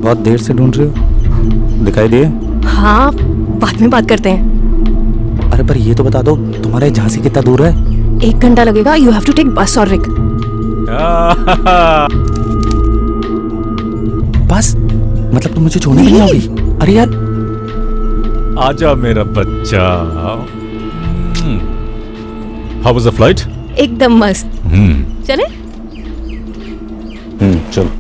बहुत देर से ढूंढ रहे हो, दिखाई दिए? हाँ, बाद में बात करते हैं। अरे पर ये तो बता दो, तुम्हारे झांसी कितना दूर है? 1 घंटा लगेगा। यू हैव टू टेक बस और रिक। बस मतलब तुम मुझे छोड़ने नहीं आओगी? अरे यार आजा मेरा बच्चा। How was the flight? एकदम मस्त। चले? चलो।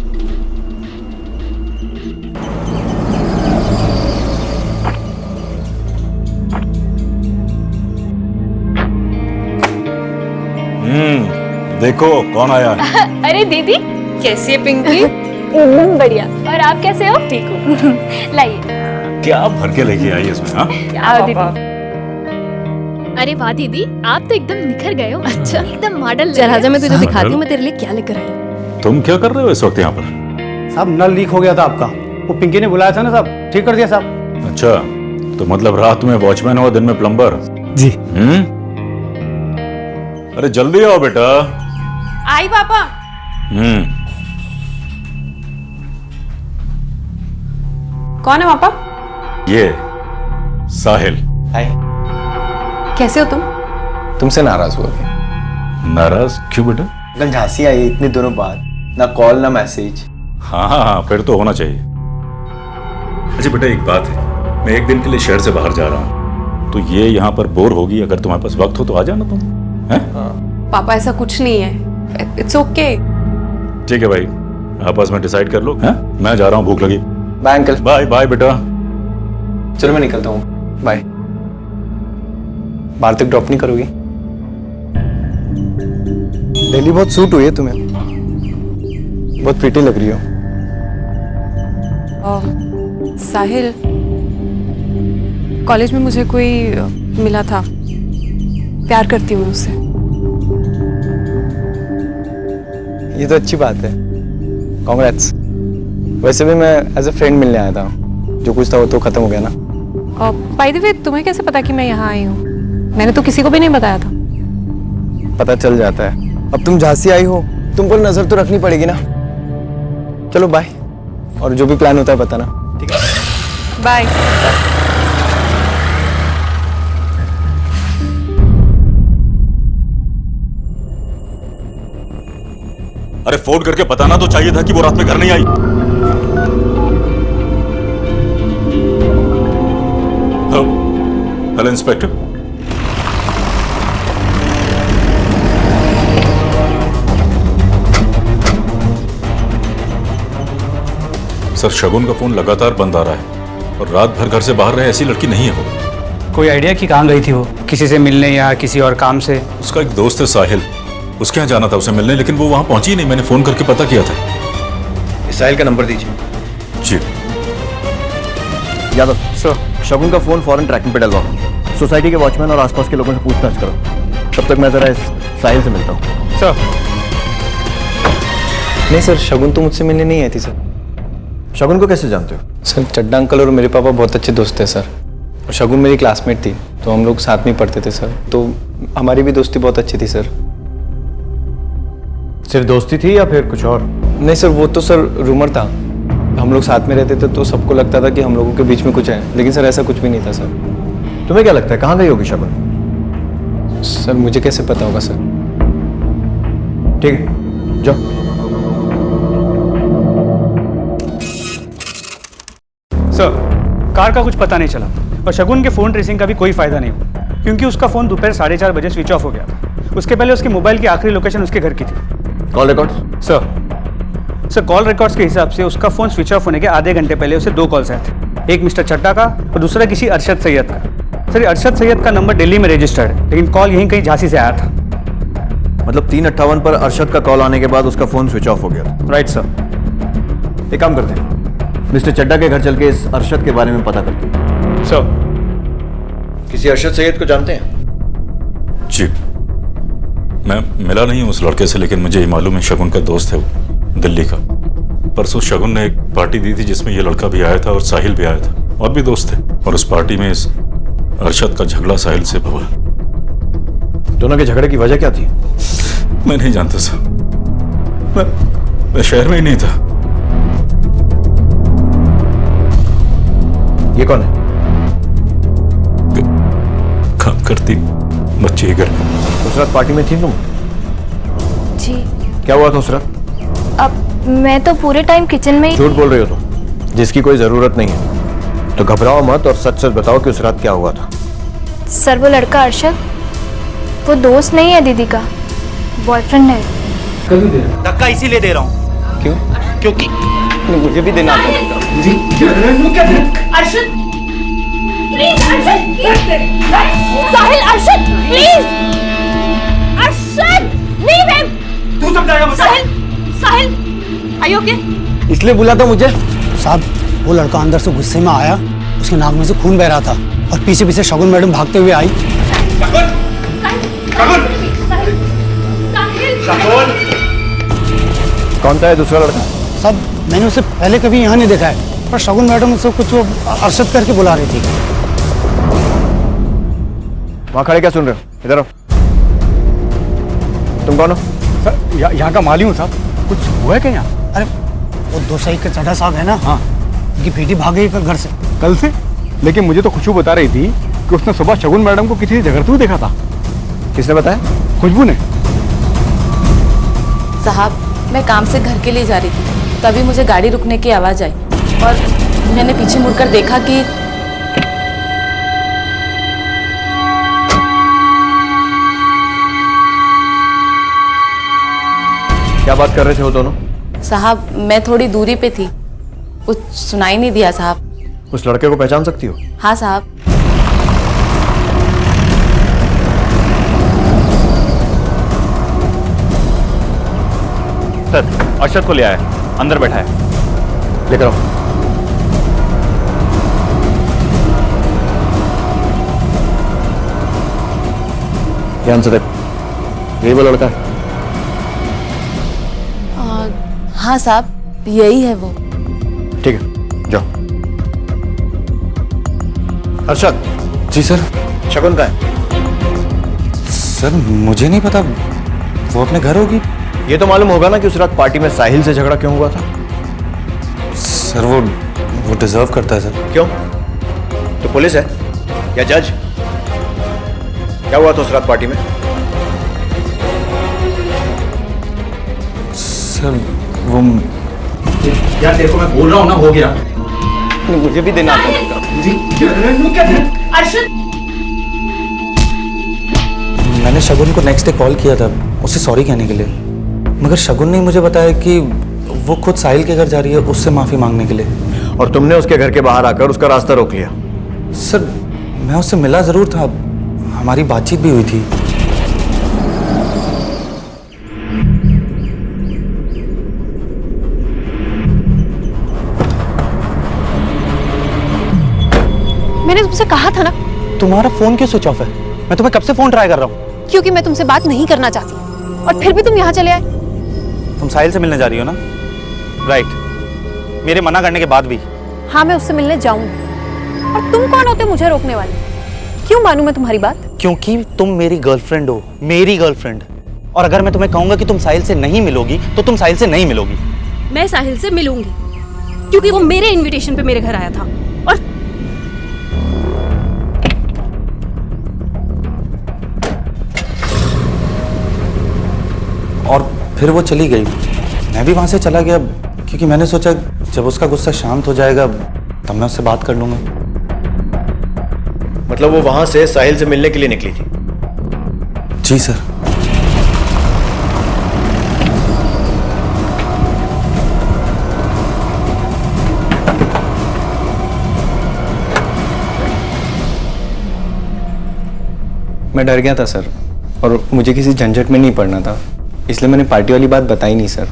देखो कौन आया। अरे दीदी, कैसी है पिंकी? एकदम बढ़िया। और आप कैसे हो? ठीक हो। लाइए। क्या भर के लेके आई इसमें? हाँ? आओ दीदी। अरे वाह दीदी, आप तो एकदम निखर गए हो। अच्छा, एकदम मॉडल। चल आजा, मैं तुझे दिखाती हूँ मैं तेरे लिए क्या लेकर आई। तुम क्या कर रहे हो इस वक्त यहाँ पर? साहब नल लीक हो गया था आपका, वो पिंकी ने बुलाया था ना साहब, ठीक कर दिया साहब। अच्छा, तो मतलब रात में वॉचमैन हो, दिन में प्लम्बर? जी। अरे जल्दी आओ बेटा। आई पापा। कौन है पापा? ये साहिल। हाय। कैसे हो तुम? तुमसे नाराज हुआ क्या? नाराज क्यों बेटा? कल झांसी आई इतने दिनों बाद, ना कॉल ना मैसेज। हाँ, फिर तो होना चाहिए। अच्छा बेटा एक बात है, मैं एक दिन के लिए शहर से बाहर जा रहा हूँ, तो ये यहाँ पर बोर होगी। अगर तुम्हारे पास वक्त हो तो आ जाना तुम। हैं? पापा ऐसा कुछ नहीं है, इट्स ओके। ठीक है भाई, आपस में डिसाइड कर लो। हैं? मैं जा रहा हूँ, भूख लगी। Bye uncle. बाय बाय बेटा। चलो मैं निकलता हूँ, बाय। बाहर तक ड्रॉप नहीं करोगी? दिल्ली बहुत सूट हुई है तुम्हें, बहुत प्रीटी लग रही हो। साहिल, कॉलेज में मुझे कोई मिला था, प्यार करती हूँ उससे। ये तो अच्छी बात है, कांग्रेट्स। वैसे भी मैं एज अ फ्रेंड मिलने आया था, जो कुछ था वो तो खत्म हो गया ना। बाय द वे, तुम्हें कैसे पता कि मैं यहाँ आई हूँ? मैंने तो किसी को भी नहीं बताया था। पता चल जाता है। अब तुम झांसी आई हो, तुम पर नजर तो रखनी पड़ेगी ना। चलो बाय, और जो भी प्लान होता है बताना। ठीक है, बाय। अरे फोन करके बताना तो चाहिए था कि वो रात में घर नहीं आई। Hello inspector. सर, शगुन का फोन लगातार बंद आ रहा है और रात भर घर से बाहर रहे ऐसी लड़की नहीं है वो। कोई आइडिया कि कहाँ गई थी वो, किसी से मिलने या किसी और काम से? उसका एक दोस्त है साहिल, उसके यहाँ जाना था उसे मिलने, लेकिन वो वहाँ पहुंची ही नहीं। मैंने फोन करके पता किया था। साहिल का नंबर दीजिए। जी। यादव सर, शगुन का फोन फौरन ट्रैकिंग पे डलवाओ। सोसाइटी के वॉचमैन और आसपास के लोगों से पूछताछ करो। तब तक मैं जरा इस साहिल से मिलता हूँ। सर। नहीं सर, शगुन तो मुझसे मिलने नहीं आई थी सर। शगुन को कैसे जानते हो? सर, चड्डा अंकल और मेरे पापा बहुत अच्छे दोस्त हैं सर। और शगुन मेरी क्लासमेट थी, तो हम लोग साथ में पढ़ते थे सर, तो हमारी भी दोस्ती बहुत अच्छी थी सर। सिर्फ दोस्ती थी या फिर कुछ और? नहीं सर, वो तो सर रूमर था। हम लोग साथ में रहते थे तो सबको लगता था कि हम लोगों के बीच में कुछ है, लेकिन सर ऐसा कुछ भी नहीं था सर। तुम्हें क्या लगता है कहाँ गई होगी शगुन? सर मुझे कैसे पता होगा सर? ठीक है, जाओ। सर, कार का कुछ पता नहीं चला और शगुन के फोन ट्रेसिंग का भी कोई फायदा नहीं हुआ, क्योंकि उसका फोन दोपहर 4:30 बजे स्विच ऑफ हो गया था। उसके पहले उसके मोबाइल की आखिरी लोकेशन उसके घर की थी। Call records? Sir call records के हिसाब से उसका फोन स्विच ऑफ होने के आधे घंटे पहले उसे 2 कॉल्स आए थे, एक मिस्टर चड्डा का और दूसरा किसी अरशद सैयद का। सर, अरशद सैयद का नंबर दिल्ली में रजिस्टर्ड है, लेकिन कॉल यहीं कहीं झांसी से आया था। मतलब 3:58 पर अरशद का कॉल आने के बाद उसका फोन स्विच ऑफ हो गया था। Right sir. एक काम करते हैं, मिस्टर चड्डा के घर चल के इस अरशद के बारे में पता करते हैं। सर। किसी अरशद सैयद को जानते हैं? जी, मैं मिला नहीं हूँ उस लड़के से, लेकिन मुझे ये मालूम है शगुन का दोस्त है वो, दिल्ली का। परसों शगुन ने एक पार्टी दी थी जिसमें ये लड़का भी आया था और साहिल भी आया था, और भी दोस्त थे। और उस पार्टी में इस अरशद का झगड़ा साहिल से हुआ। दोनों के झगड़े की वजह क्या थी? मैं नहीं जानता सर, मैं शहर में ही नहीं था। ये कौन है? काम करती बच्ची है घर में। उस रात पार्टी में थी तुम? जी क्या हुआ था उस रात? अब मैं तो पूरे टाइम किचन में ही झूठ बोल रही हो तुम, जिसकी कोई जरूरत नहीं है। तो घबराओ मत और सच सच बताओ कि उस रात क्या हुआ था। सर वो लड़का अरशद, वो दोस्त नहीं है दीदी का, बॉयफ्रेंड है। धक्का इसीलिए दे रहा हूँ क्यों? क्योंकि मुझे भी देना आता है। Arshad please, Arshad Sahil, Arshad please, Arshad leave him. तू समझाएगा मुझे? साहिल, साहिल आर यू ओके? इसलिए बुला था मुझे। साहब वो लड़का अंदर से गुस्से में आया, उसके नाक में से खून बह रहा था और पीछे पीछे शगुन मैडम भागते हुए आई। कौन था ये दूसरा लड़का? साहब मैंने उसे पहले कभी यहाँ नहीं देखा है, पर शगुन मैडम उससे कुछ वो अरशद करके बुला रही थी। वहां खड़े क्या सुन रहे हो? इधर आओ। तुम कौन हो? सर यहाँ का माली हूँ साहब। कुछ हुआ है क्या यहाँ? अरे वो दो सही के चढ़ा साहब है ना, हाँ, उनकी बेटी भाग गई घर से। कल से? लेकिन मुझे तो खुशबू बता रही थी कि उसने सुबह शगुन मैडम को किसी झगड़ते हुए देखा था। किसने बताया? खुशबू ने। साहब मैं काम से घर के लिए जा रही थी, तभी मुझे गाड़ी रुकने की आवाज़ आई और मैंने पीछे मुड़कर देखा कि क्या बात कर रहे थे वो दोनों? साहब मैं थोड़ी दूरी पे थी, कुछ सुनाई नहीं दिया साहब। उस लड़के को पहचान सकती हो? हाँ साहब। सर अरशद को ले आया, अंदर बैठा है। लेकर आओ। ध्यान से देख, यही वो लड़का है? हाँ साहब यही है वो। ठीक है जाओ। अरशद। जी सर। शगुन का है? सर मुझे नहीं पता, वो अपने घर होगी। ये तो मालूम होगा ना कि उस रात पार्टी में साहिल से झगड़ा क्यों हुआ था? सर वो डिजर्व करता है सर। क्यों? तो पुलिस है या जज? क्या हुआ था उस रात पार्टी में? सर वो यार देखो मैं बोल रहा हूँ ना, हो गया। मुझे भी देना आता है। अरशद मैंने शगुन को नेक्स्ट डे कॉल किया था उसे सॉरी कहने के लिए, मगर शगुन ने मुझे बताया कि वो खुद साहिल के घर जा रही है उससे माफ़ी मांगने के लिए। और तुमने उसके घर के बाहर आकर उसका रास्ता रोक लिया? सर मैं उससे मिला ज़रूर था, हमारी बातचीत भी हुई थी। मैंने तुमसे कहा था ना। तुम्हारा फोन क्यों स्विच ऑफ है? मैं तुम्हें कब से फोन ट्राई कर रहा हूँ। क्योंकि मैं तुमसे बात नहीं करना चाहती, और फिर भी तुम यहाँ चले आए। तुम साहिल से मिलने जा रही हो ना? राइट, मेरे मना करने के बाद भी। हाँ मैं उससे मिलने जाऊंगी, और तुम कौन होते मुझे रोकने वाले? क्यों मानूं मैं तुम्हारी बात? क्योंकि तुम मेरी गर्लफ्रेंड हो, मेरी गर्लफ्रेंड। और अगर मैं तुम्हें कहूंगा कि तुम साहिल से नहीं मिलोगी तो तुम साहिल से नहीं मिलोगी। मैं साहिल से मिलूंगी, क्योंकि वो मेरे इनविटेशन पे मेरे घर आया था। और फिर वो चली गई, मैं भी वहां से चला गया, क्योंकि मैंने सोचा जब उसका गुस्सा शांत हो जाएगा तब मैं उससे बात कर लूंगा। मतलब वो वहां से साहिल से मिलने के लिए निकली थी? जी सर। मैं डर गया था सर, और मुझे किसी झंझट में नहीं पड़ना था, इसलिए मैंने पार्टी वाली बात बताई नहीं सर।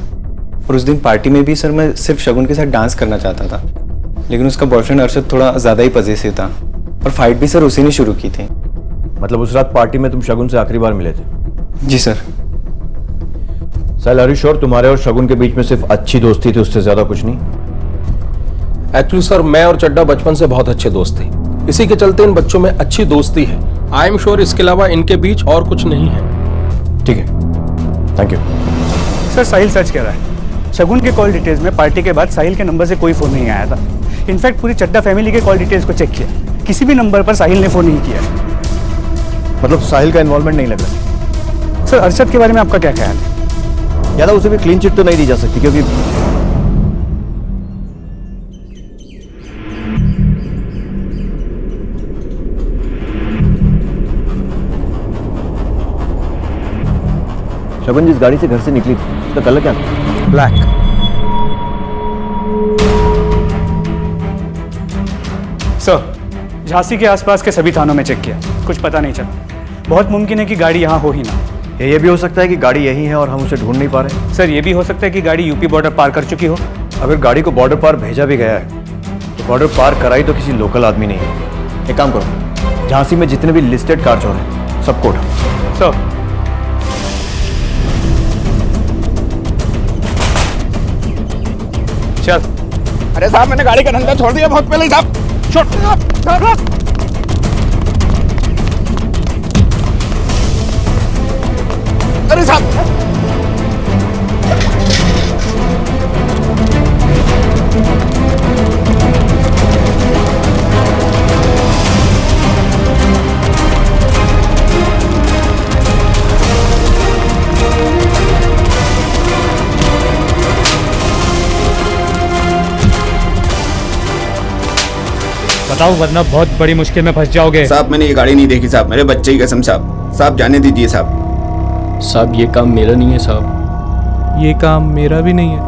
और उस दिन पार्टी में भी सर मैं सिर्फ शगुन के साथ डांस करना चाहता था, लेकिन उसका बॉयफ्रेंड अरशद थोड़ा ज़्यादा ही पजेसिव था, और फाइट भी सर उसी ने शुरू की थी। मतलब उस रात पार्टी में तुम शगुन से आखिरी बार मिले थे? जी sir. Sahil are you sure तुम्हारे और शगुन के बीच में सिर्फ अच्छी दोस्ती थी, उससे ज्यादा कुछ नहीं? एक्चुअली सर मैं और चड्डा बचपन से बहुत अच्छे दोस्त थे, इसी के चलते इन बच्चों में अच्छी दोस्ती है। आई एम श्योर इसके अलावा इनके बीच और कुछ नहीं है। ठीक है, थैंक यू। सर साहिल सच कह रहा है, शगुन के कॉल डिटेल्स में पार्टी के बाद साहिल के नंबर से कोई फोन नहीं आया था। इनफैक्ट पूरी चड्डा फैमिली के कॉल डिटेल्स को चेक किया, किसी भी नंबर पर साहिल ने फ़ोन नहीं किया। मतलब साहिल का इन्वॉल्वमेंट नहीं लग रहा। सर अरशद के बारे में आपका क्या ख्याल है? यादव उसे भी क्लीन चिट तो नहीं दी जा सकती क्योंकि शगुन जिस गाड़ी से घर से निकली थी उसका कलर क्या था? ब्लैक। सर झांसी के आसपास के सभी थानों में चेक किया, कुछ पता नहीं चला। बहुत मुमकिन है कि गाड़ी यहाँ हो ही ना। ये भी हो सकता है कि गाड़ी यही है और हम उसे ढूंढ नहीं पा रहे। सर ये भी हो सकता है कि गाड़ी यूपी बॉर्डर पार कर चुकी हो। अगर गाड़ी को बॉर्डर पार भेजा भी गया है तो बॉर्डर पार कराई तो किसी लोकल आदमी नहीं है। एक काम करो, झांसी में जितने भी लिस्टेड कार चोर हैं सबको उठाओ। सर चल। अरे साहब मैंने गाड़ी का धंधा छोड़ दिया बहुत पहले साहब। छोड़ अरे साहब बताओ वरना बहुत बड़ी मुश्किल में फंस जाओगे। साहब मैंने ये गाड़ी नहीं देखी साहब, मेरे बच्चे की कसम साहब जाने दीजिए साहब। साहब ये काम मेरा नहीं है साहब। ये काम मेरा भी नहीं है।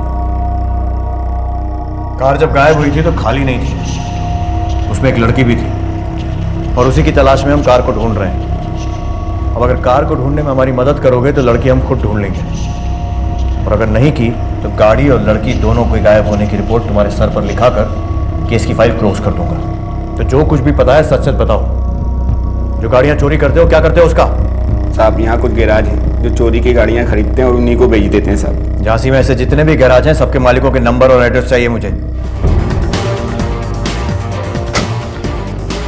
कार जब गायब हुई थी तो खाली नहीं थी, उसमें एक लड़की भी थी और उसी की तलाश में हम कार को ढूंढ रहे हैं। अब अगर कार को ढूंढने में हमारी मदद करोगे तो लड़की हम खुद ढूंढ लेंगे, और अगर नहीं की तो गाड़ी और लड़की दोनों को गायब होने की रिपोर्ट तुम्हारे सर पर लिखाकर केस की फाइल क्लोज कर दूंगा। तो जो कुछ भी पता है सच सच बताओ। जो गाड़ियां चोरी करते हो क्या करते हो उसका? साहब यहाँ कुछ गैराज है जो चोरी की गाड़ियाँ खरीदते हैं और उन्हीं को बेच देते हैं साहब। झांसी में ऐसे जितने भी गैराज हैं सबके मालिकों के नंबर और एड्रेस चाहिए मुझे।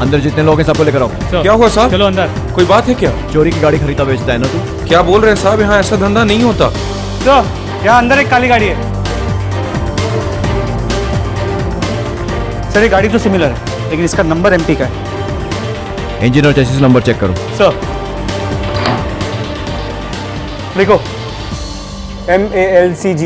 अंदर जितने लोग हैं सबको लेकर आओ। क्या हुआ साहब? चलो अंदर। कोई बात है क्या? चोरी की गाड़ी खरीदा बेचता है ना तू? क्या बोल रहे हैं साहब, यहाँ ऐसा धंधा नहीं होता। तो यहाँ अंदर एक काली गाड़ी है। सर ये गाड़ी तो सिमिलर है लेकिन इसका नंबर एमपी का है। इंजन और चेसिस नंबर चेक करो। सर देखो MALCG।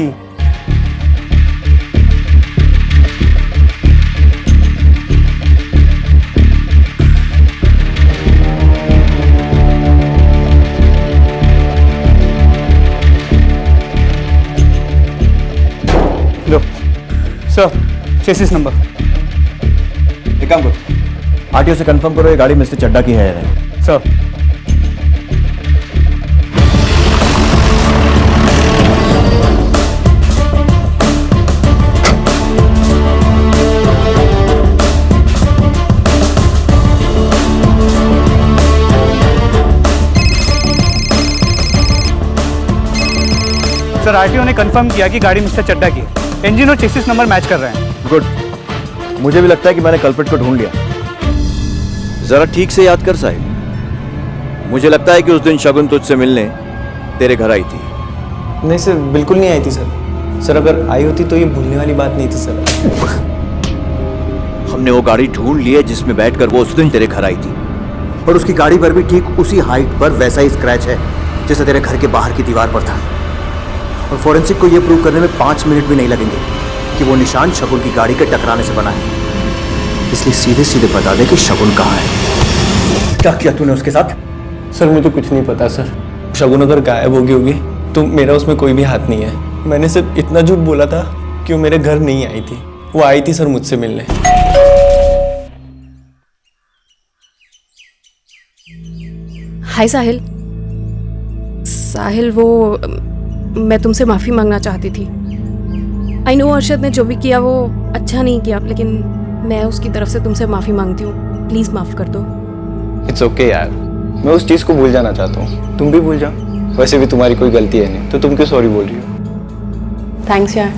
लो सर चेसिस नंबर। एक काम करो, आरटीओ से कंफर्म करो ये गाड़ी मिस्टर चड्डा की है या नहीं। सर सर आरटीओ ने कंफर्म किया कि गाड़ी मिस्टर चड्डा की है। इंजन और चेसिस नंबर मैच कर रहे हैं। गुड, मुझे भी लगता है कि मैंने कल्प्रिट को ढूंढ लिया। जरा ठीक से याद कर साहिब, मुझे लगता है कि उस दिन शगुन तुझसे मिलने तेरे घर आई थी। नहीं सर, बिल्कुल नहीं आई थी सर। सर अगर आई होती तो ये भूलने वाली बात नहीं थी सर। हमने वो गाड़ी ढूंढ ली है जिसमें बैठकर वो उस दिन तेरे घर आई थी, और उसकी गाड़ी पर भी ठीक उसी हाइट पर वैसा ही स्क्रैच है जैसे तेरे घर के बाहर की दीवार पर था। और फोरेंसिक को यह प्रूव करने में 5 मिनट भी नहीं लगेंगे कि वो निशान शगुन की गाड़ी के टकराने से बना है। इसलिए सीधे सीधे बता दे कि शगुन कहाँ है। क्या किया तूने उसके साथ? सर मुझे कुछ नहीं पता सर। शगुन अगर गायब हो गई होगी तो मेरा उसमें कोई भी हाथ नहीं है। मैंने सिर्फ इतना झूठ बोला था कि वो मेरे घर नहीं आई थी। वो आई थी सर मुझसे मिलने। हाय साहिल। साहिल वो मैं तुमसे माफ़ी मांगना चाहती थी। आई नो अरशद ने जो भी किया वो अच्छा नहीं किया, लेकिन मैं उसकी तरफ से तुमसे माफ़ी मांगती हूँ। प्लीज़ माफ़ कर दो। इट्स ओके यार, मैं उस चीज़ को भूल जाना चाहता हूँ। तुम भी भूल जाओ। वैसे भी तुम्हारी कोई गलती है नहीं, तो तुम क्यों सॉरी बोल रही हो? थैंक्स यार,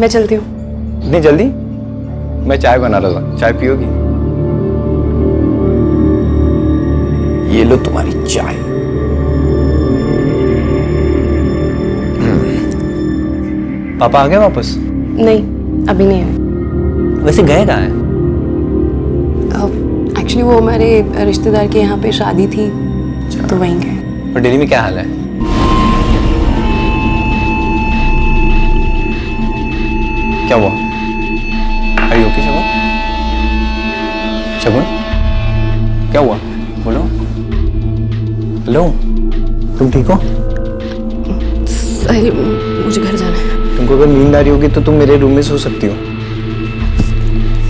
मैं चलती हूँ। इतनी जल्दी? मैं चाय बना रहा था, चाय पियोगी? ये लो तुम्हारी चाय। पापा आ गए वापस? नहीं, अभी नहीं आए। वैसे गए कहाँ हैं? एक्चुअली वो हमारे रिश्तेदार के यहाँ पे शादी थी तो वहीं गए। और दिल्ली में क्या हाल है? क्या हुआ? अरे ओके शगुन? शगुन क्या हुआ? बोलो। हेलो, तुम ठीक हो? साहिल, मुझे घर जाना है। तुमको अगर नींद आ रही होगी तो तुम मेरे रूम में सो सकती हो।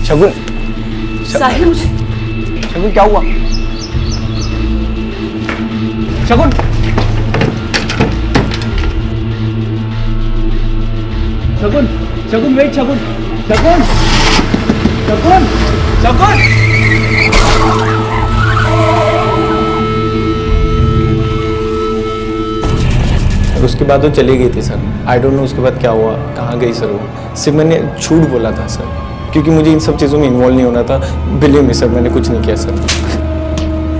शगुन, साहिल मुझे शगुन क्या हुआ? शगुन, शगुन, शगुन वेट, शगुन, शगुन, शगुन, शगुन। उसके बाद वो चली गई थी सर। आई डोंट नो उसके बाद क्या हुआ, कहाँ गई सर वो। सिर्फ मैंने झूठ बोला था सर, क्योंकि मुझे इन सब चीज़ों में इन्वॉल्व नहीं होना था। बिलीव मी सर, मैंने कुछ नहीं किया सर।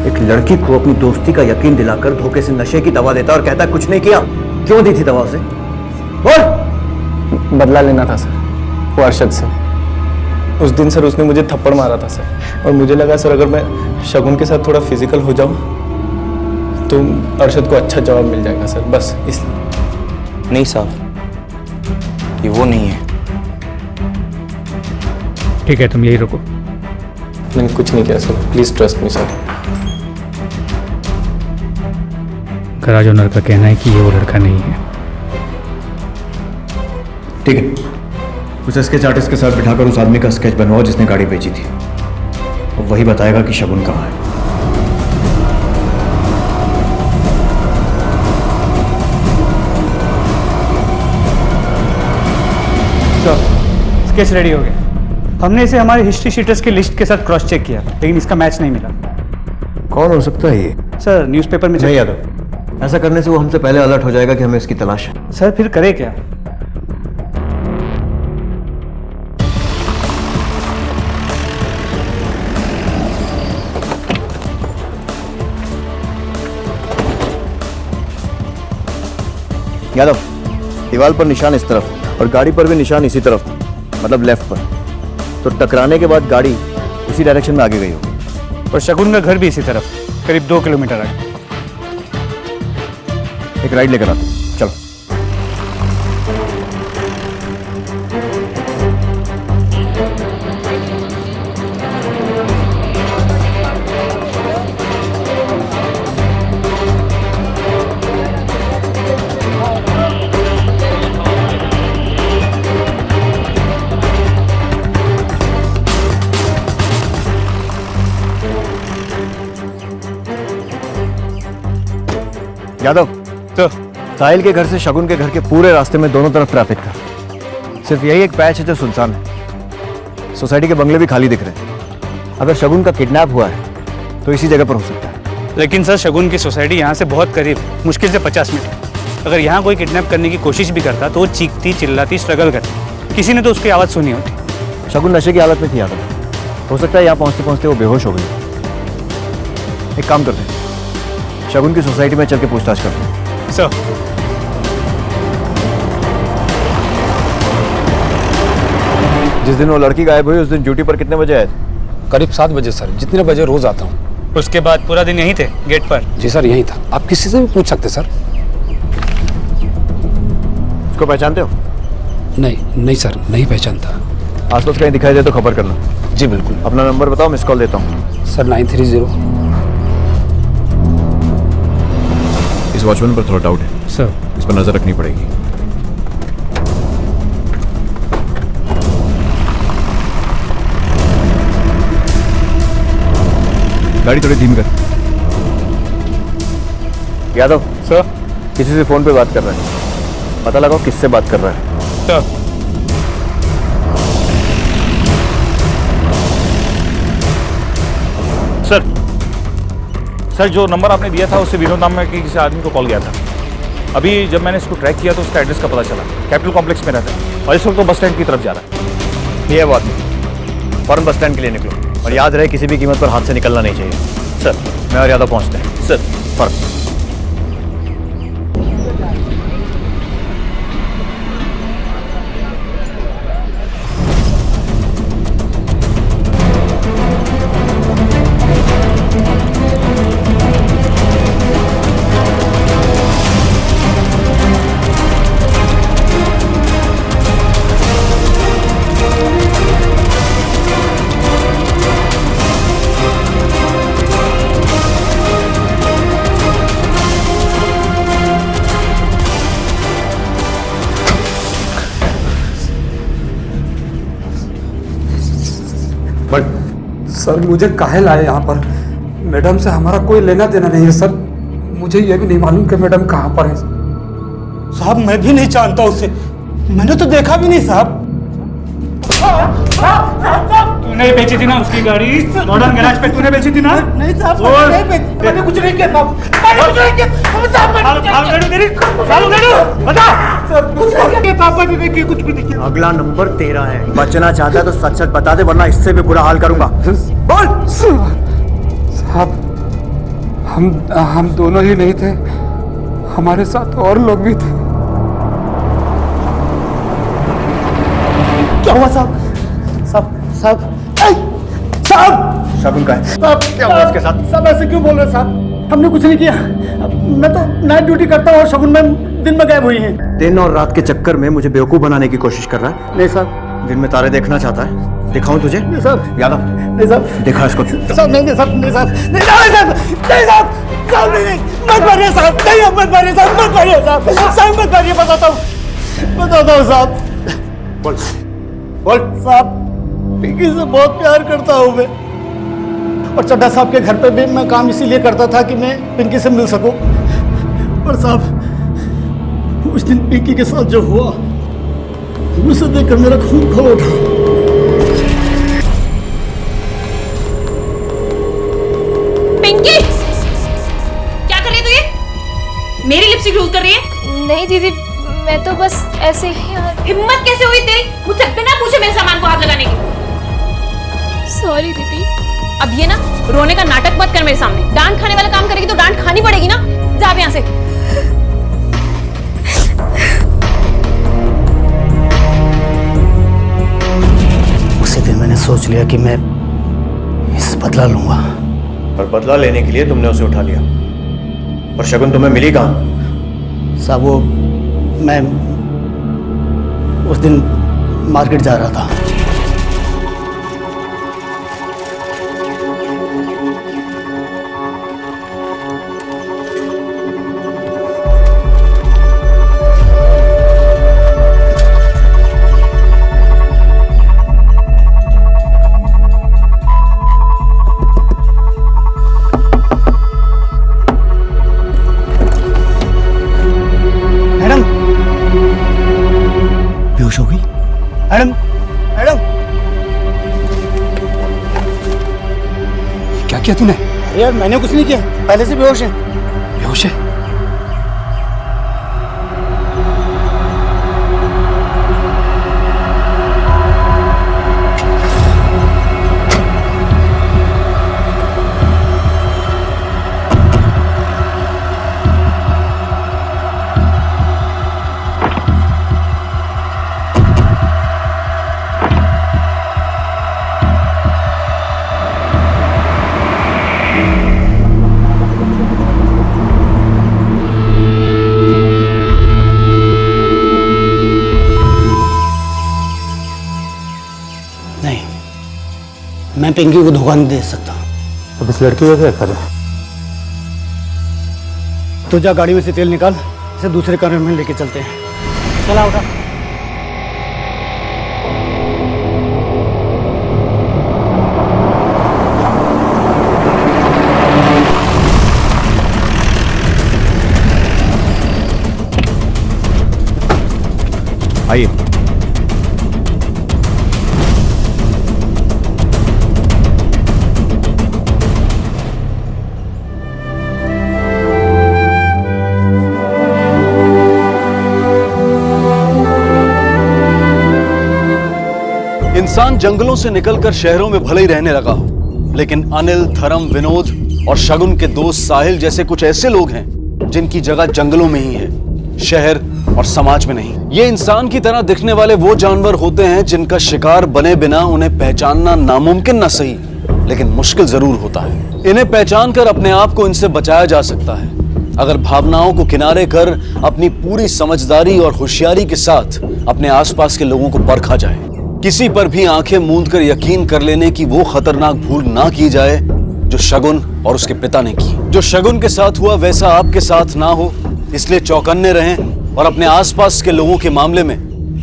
एक लड़की को अपनी दोस्ती का यकीन दिलाकर धोखे से नशे की दवा देता और कहता कुछ नहीं किया। क्यों दी थी दवा उसे? बोल। बदला लेना था सर वो अरशद से। उस दिन सर उसने मुझे थप्पड़ मारा था सर, और मुझे लगा सर अगर मैं शगुन के साथ थोड़ा फिजिकल हो जाऊं तो अरशद को अच्छा जवाब मिल जाएगा सर, बस इसलिए। नहीं साहब, ये वो नहीं है। ठीक है, तुम यही रुको। मैंने कुछ नहीं किया sir, please trust me sir. Garage owner का कहना है कि ये वो लड़का नहीं है। ठीक है, उस स्केच आर्टिस्ट के साथ बिठाकर उस आदमी का स्केच बनवाओ जिसने गाड़ी बेची थी। और वही बताएगा कि शगुन कहाँ है। स्केच रेडी हो गया। हमने इसे हमारे हिस्ट्री शीटर्स की लिस्ट के साथ क्रॉस चेक किया, लेकिन इसका मैच नहीं मिला। कौन हो सकता है ये? सर न्यूज़पेपर में नहीं यादव, ऐसा करने से वो हमसे पहले अलर्ट हो जाएगा कि हमें इसकी तलाश है। सर फिर करे क्या? यादव, दीवार पर निशान इस तरफ और गाड़ी पर भी निशान इसी तरफ था, मतलब लेफ्ट पर। तो टकराने के बाद गाड़ी इसी डायरेक्शन में आगे गई होगी। और शगुन का घर भी इसी तरफ, करीब 2 किलोमीटर आगे। एक राइड लेकर आते, चलो। यादव, तो साहिल के घर से शगुन के घर के पूरे रास्ते में दोनों तरफ ट्रैफिक था। सिर्फ यही एक पैच है जो सुनसान है। सोसाइटी के बंगले भी खाली दिख रहे हैं। अगर शगुन का किडनैप हुआ है तो इसी जगह पर हो सकता है। लेकिन सर शगुन की सोसाइटी यहाँ से बहुत करीब, मुश्किल से 50 मिनट। अगर यहाँ कोई किडनैप करने की कोशिश भी करता तो वो चीखती चिल्लाती स्ट्रगल करती, किसी ने तो उसकी आवाज़ सुनी होती। शगुन नशे की हालत में थी यादव। हो सकता है यहाँ पहुँचते पहुँचते वो बेहोश हो गई। एक काम करते हैं, शगुन की सोसाइटी में चल के पूछताछ करते हैं। सर जिस दिन वो लड़की गायब हुई उस दिन ड्यूटी पर कितने बजे आए थे? करीब 7 बजे सर, जितने बजे रोज आता हूँ। उसके बाद पूरा दिन यहीं थे गेट पर? जी सर यही था, आप किसी से भी पूछ सकते सर। उसको पहचानते हो? नहीं सर, नहीं पहचानता। आसपास कहीं दिखाई दे तो खबर करना। जी बिल्कुल। अपना नंबर बताओ, मिस कॉल देता हूँ। सर 930। इस वॉचमैन पर थोड़ा डाउट है सर, इस पर नजर रखनी पड़ेगी। गाड़ी थोड़ी धीमी कर। यादव सर, किसी से फोन पे बात कर रहा है, पता लगाओ किससे बात कर रहा है। सर सर जो नंबर आपने दिया था उससे विनोद नाम में किसी आदमी को कॉल गया था। अभी जब मैंने इसको ट्रैक किया तो उसका एड्रेस का पता चला, कैपिटल कॉम्प्लेक्स में रहता है और इस वक्त तो बस स्टैंड की तरफ जा रहा है। ये बात नहीं, फौरन बस स्टैंड के लिए निकलो और याद रहे किसी भी कीमत पर हाथ से निकलना नहीं चाहिए। सर मैं और यादव पहुंचते हैं। सर फर्क सर मुझे काहे लाए यहाँ पर? मैडम से हमारा कोई लेना देना नहीं है सर। मुझे ये भी नहीं मालूम कि मैडम कहाँ पर है। साहब मैं भी नहीं जानता उसे, मैंने तो देखा भी नहीं साहब। तूने बेची थी ना उसकी गाड़ी मॉडर्न गैराज पे, तूने बेची थी ना? नहीं साहब मैंने नहीं बेची, मैंने कुछ नहीं किया साहब, मैंने कुछ नहीं किया कुछ भी नहीं किया। अगला नंबर तेरा है, बचना चाहता है तो सच सच बता दे वरना इससे भी बुरा हाल करूंगा। बोल। साहब हम दोनों ही नहीं थे, हमारे साथ और लोग भी थे। क्या हुआ साहब? साहब शगुन का है। साहब क्या हुआ उसके साथ? साहब ऐसे क्यों बोल रहे साहब? हमने कुछ नहीं किया, मैं तो नाइट ड्यूटी करता हूँ और शगुन मैम दिन में गायब हुई हैं। दिन और रात के चक्कर में मुझे बेवकूफ बनाने की कोशिश कर रहा है। नहीं साहब। दिन में तारे देखना चाहता है, दिखाऊं तुझे? नहीं साहब। यादव नहीं साहब। दिखा इसको। साहब नहीं साहब, नहीं साहब, नहीं साहब, नहीं साहब, साहब नहीं, मत मारिए साहब, नहीं मत मारिए साहब, मत मारिए साहब, साहब मत मारिए, बताता हूँ साहब। बोल बोल। साहब पिंकी से बहुत प्यार करता हूँ मैं, और चड्ढा साहब के घर पे भी मैं काम इसीलिए करता था कि मैं पिंकी से मिल सकूं। पर साहब उस दिन पिंकी के साथ जो हुआ उसे देखकर मेरा खून खौल उठा। पिंकी क्या कर रही है तू? ये मेरी लिपस्टिक यूज कर रही है? नहीं दीदी, मैं तो बस ऐसे ही। हिम्मत कैसे हुई तेरी मुझसे बिना पूछे मेरे सामान को हाथ लगाने की? सॉरी दीदी। अब ये ना रोने का नाटक मत कर मेरे सामने। डांट खाने वाला काम करेगी तो डांट खानी पड़ेगी ना। जा अब यहाँ से। उसी दिन मैंने सोच लिया कि मैं इस बदला लूंगा। और बदला लेने के लिए तुमने उसे उठा लिया, और शगुन तुम्हें मिली कहाँ? साहब वो मैं उस दिन मार्केट जा रहा था। हो गई मैडम, मैडम क्या किया तूने? अरे यार मैंने कुछ नहीं किया, पहले से बेहोश है। बेहोश है? मैं पिंकी को धोखा नहीं दे सकता। अब इस लड़की का क्या करें? तो जा गाड़ी में से तेल निकाल, इसे दूसरे कमरे में लेके चलते हैं। चला उठा। आइए। इंसान जंगलों से निकलकर शहरों में भले ही रहने लगा हो, लेकिन अनिल, धर्म, विनोद और शगुन के दोस्त साहिल जैसे कुछ ऐसे लोग हैं जिनकी जगह जंगलों में ही है, शहर और समाज में नहीं। ये इंसान की तरह दिखने वाले वो जानवर होते हैं जिनका शिकार बने बिना उन्हें पहचानना नामुमकिन न सही, लेकिन मुश्किल जरूर होता है। इन्हें पहचान कर अपने आप को इनसे बचाया जा सकता है अगर भावनाओं को किनारे कर अपनी पूरी समझदारी और होशियारी के साथ अपने आसपास के लोगों को परखा जाए। किसी पर भी आंखें मूंद कर यकीन कर लेने की वो खतरनाक भूल ना की जाए जो शगुन और उसके पिता ने की। जो शगुन के साथ हुआ वैसा आपके साथ ना हो, इसलिए चौकन्ने रहें और अपने आसपास के लोगों के मामले में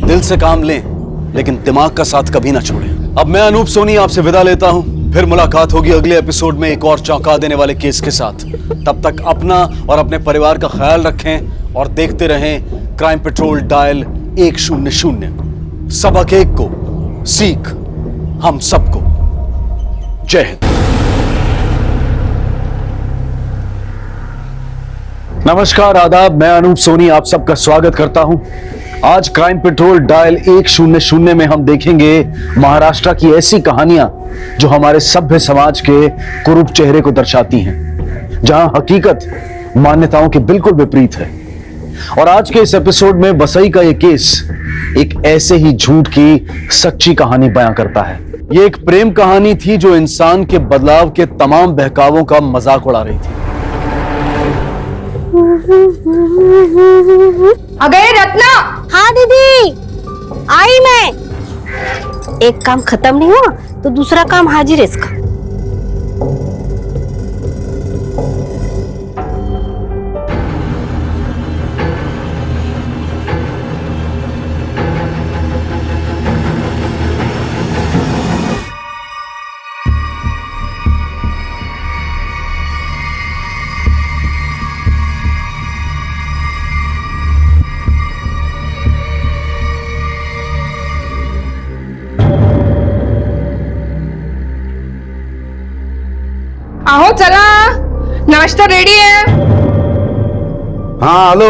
दिल से काम लें, लेकिन दिमाग का साथ कभी ना छोड़ें। अब मैं अनूप सोनी आपसे विदा लेता हूं। फिर मुलाकात होगी अगले एपिसोड में एक और चौंका देने वाले केस के साथ। तब तक अपना और अपने परिवार का ख्याल रखें और देखते रहें क्राइम पेट्रोल डायल 100। सबक एक को, सीख हम सबको। जय हिंद। नमस्कार, आदाब। मैं अनूप सोनी आप सबका स्वागत करता हूं। आज क्राइम पेट्रोल डायल 100 में हम देखेंगे महाराष्ट्र की ऐसी कहानियां जो हमारे सभ्य समाज के कुरूप चेहरे को दर्शाती हैं, जहां हकीकत मान्यताओं के बिल्कुल विपरीत है। और आज के इस एपिसोड में वसई का यह केस एक ऐसे ही झूठ की सच्ची कहानी बयां करता है। यह एक प्रेम कहानी थी जो इंसान के बदलाव के तमाम बहकावों का मजाक उड़ा रही थी। अगले रत्ना। हाँ दीदी, आई मैं। एक काम खत्म नहीं हुआ तो दूसरा काम हाजिर है इसका। आहो चला, नाश्ता रेडी है। हाँ हेलो।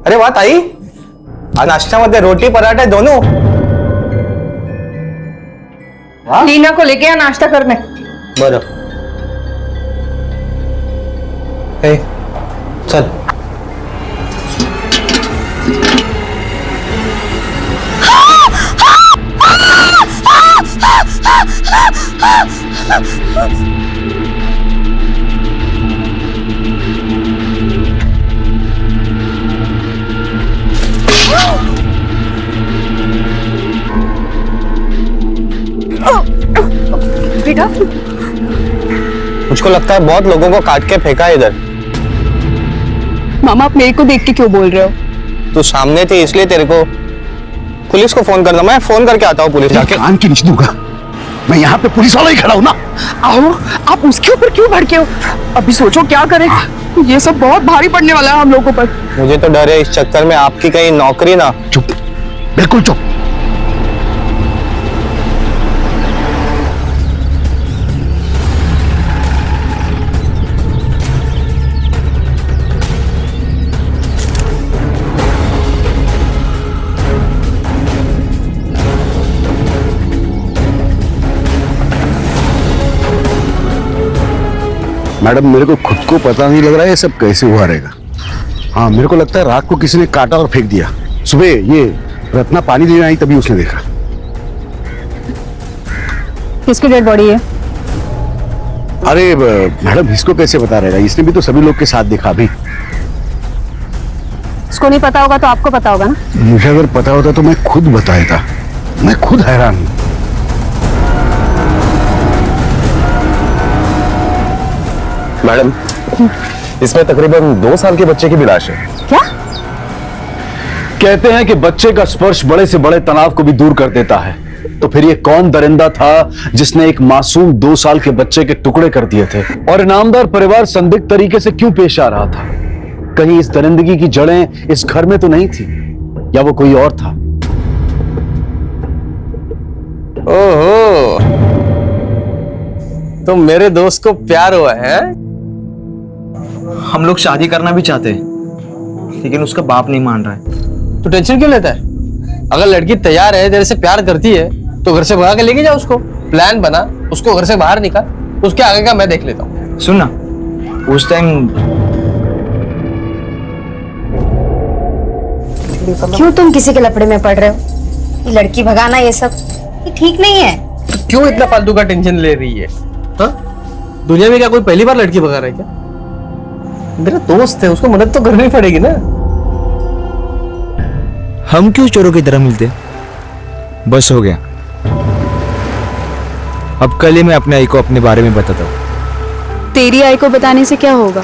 अरे वाह ताई, आज नाश्त्यामध्ये रोटी पराठे दोनों। लीना को लेके आ नाश्ता करने। बरं। ए, चल। बेटा, मुझको लगता है बहुत लोगों को काट के फेंका है इधर। मामा आप मेरे को देख के क्यों बोल रहे हो? तू सामने थी इसलिए तेरे को। पुलिस को फोन करना, मैं फोन करके आता हूँ पुलिस जाके। कान की नीचे दूंगा मैं, यहाँ पे पुलिस वाला ही खड़ा हूँ ना। आओ, आप उसके ऊपर क्यों भड़के हो? अभी सोचो क्या करें। ये सब बहुत भारी पड़ने वाला है हम लोगों पर। मुझे तो डर है इस चक्कर में आपकी कहीं नौकरी ना। चुप, बिल्कुल चुप। मैडम, मेरे को खुद को पता नहीं लग रहा है ये सब कैसे हुआ रहेगा। हाँ, मेरे को लगता है रात को किसी ने काटा और फेंक दिया। सुबह ये रत्ना पानी लेने आई तभी उसने देखा। किसकी डेड बॉडी है? अरे मैडम, इसको कैसे पता रहेगा? इसने भी तो सभी लोग के साथ देखा अभी। इसको नहीं पता होगा तो आपको पता होगा ना। मुझे अगर पता होता तो मैं खुद बताया था। मैं खुद हैरान हूँ। मैडम, इसमें तकरीबन 2 साल के बच्चे की भी लाश है। क्या कहते हैं कि बच्चे का स्पर्श बड़े से बड़े तनाव को भी दूर कर देता है। तो फिर ये कौन दरिंदा था जिसने एक मासूम 2 साल के बच्चे के टुकड़े कर दिए थे? और इनामदार परिवार संदिग्ध तरीके से क्यों पेश आ रहा था? कहीं इस दरिंदगी की जड़ें इस घर में तो नहीं थी, या वो कोई और था? ओहो, तो मेरे दोस्त को प्यार हुआ है? हम लोग शादी करना भी चाहते हैं, लेकिन उसका बाप नहीं मान रहा है। तो टेंशन क्यों लेता है? अगर लड़की तैयार है, तेरे से प्यार करती है, तो घर से भगा के लेके जा उसको। प्लान बना, उसको घर से बाहर निकाल, उसके आगे का मैं देख लेता हूँ। सुन ना, उस टाइम क्यों तुम किसी के लफड़े में पड़ रहे हो? ये लड़की भगाना ये सब ये ठीक नहीं है। तो क्यों इतना फालतू का टेंशन ले रही है? हाँ? दुनिया में क्या कोई पहली बार लड़की भगा रहा है क्या? मेरा दोस्त है, उसको मदद तो करनी पड़ेगी ना। हम क्यों चोरों की तरह मिलते? बस हो गया। अब कल ही मैं अपने आई को अपने बारे में बताता हूँ। तेरी आई को बताने से क्या होगा?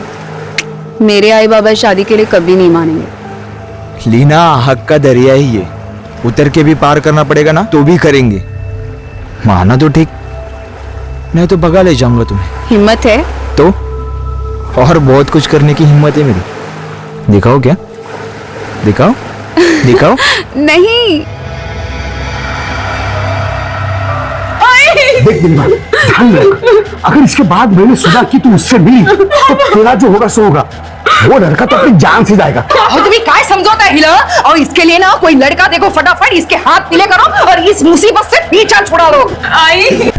मेरे आई बाबा शादी के लिए कभी नहीं मानेंगे। लीना, हक का दरिया ही है, उतर के भी पार करना पड़ेगा ना तो भी करेंगे। माना तो ठीक, नहीं तो भगा ले जाऊंगा तुम्हें। हिम्मत है तो और बहुत कुछ करने की हिम्मत है मेरी। दिखाओ क्या? दिखाओ दिखाओ। नहीं। देख दिलवा, ध्यान रख, अगर इसके बाद मैंने सुना कि तू उससे मिली तो तेरा जो होगा सो होगा। वो लड़का तो अपनी जान से जाएगा। और तुम्हें काय समझौता है हिला? और इसके लिए ना कोई लड़का देखो, फटाफट इसके हाथ पीले करो और इस मुसीबत से पीछा छुड़ा लो। आई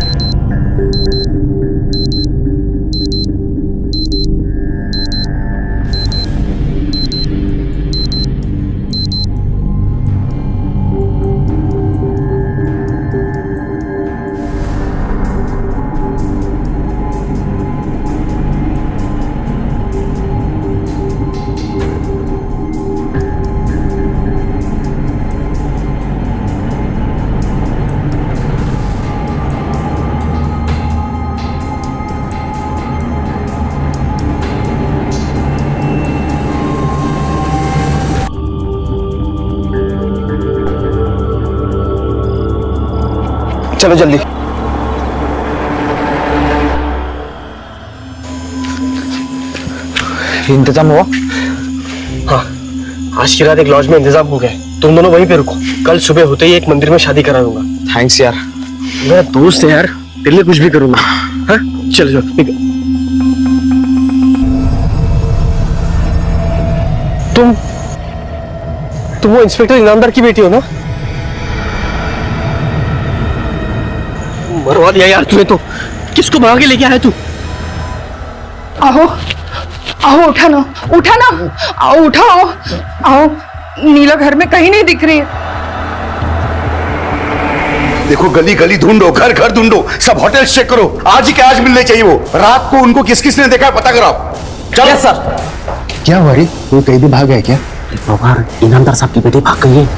चलो जल्दी। इंतजाम हुआ? हाँ, आज की रात एक लॉज में इंतजाम हो गया। तुम दोनों वहीं पे रुको, कल सुबह होते ही एक मंदिर में शादी करा दूंगा। थैंक्स यार, मेरा दोस्त है यार, तेरे लिए कुछ भी करूंगा। हाँ चलो चलो। तुम वो इंस्पेक्टर इनामदार की बेटी हो ना? मरवा दिया यार तूने तो। किसको भगा के लेके आया तू? आओ आओ, उठा ना आओ, उठाओ आओ। नीला घर में कहीं नहीं दिख रही है। देखो गली गली ढूंढो, घर घर ढूंढो, सब होटल चेक करो, आज ही के आज मिलने चाहिए। वो रात को उनको किस किस ने देखा है पता कराओ। चलो सर। क्या हुआ रे, वो कहीं भी भाग गया क्या? बाबा, इनामदार साहब की बेटी भाग गई है।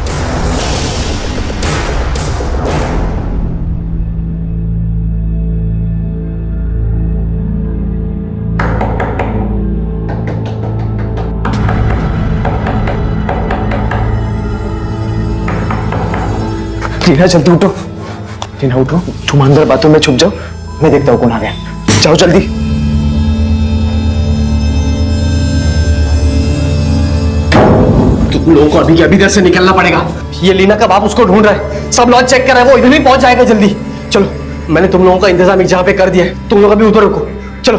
टीना जल्दी उठो, टीना उठो, तुम अंदर बाथरूम में छुप जाओ, मैं देखता हूँ कौन आ गया। जाओ जल्दी। तुम लोगों को अभी के अभी इधर से निकलना पड़ेगा। ये लीना का बाप उसको ढूंढ रहा है, सब लॉज चेक कर रहा है, वो इधर ही पहुंच जाएगा जल्दी। चलो, मैंने तुम लोगों का इंतजाम एक जगह पे कर दिया है, तुम लोग अभी उधर रुको। चलो,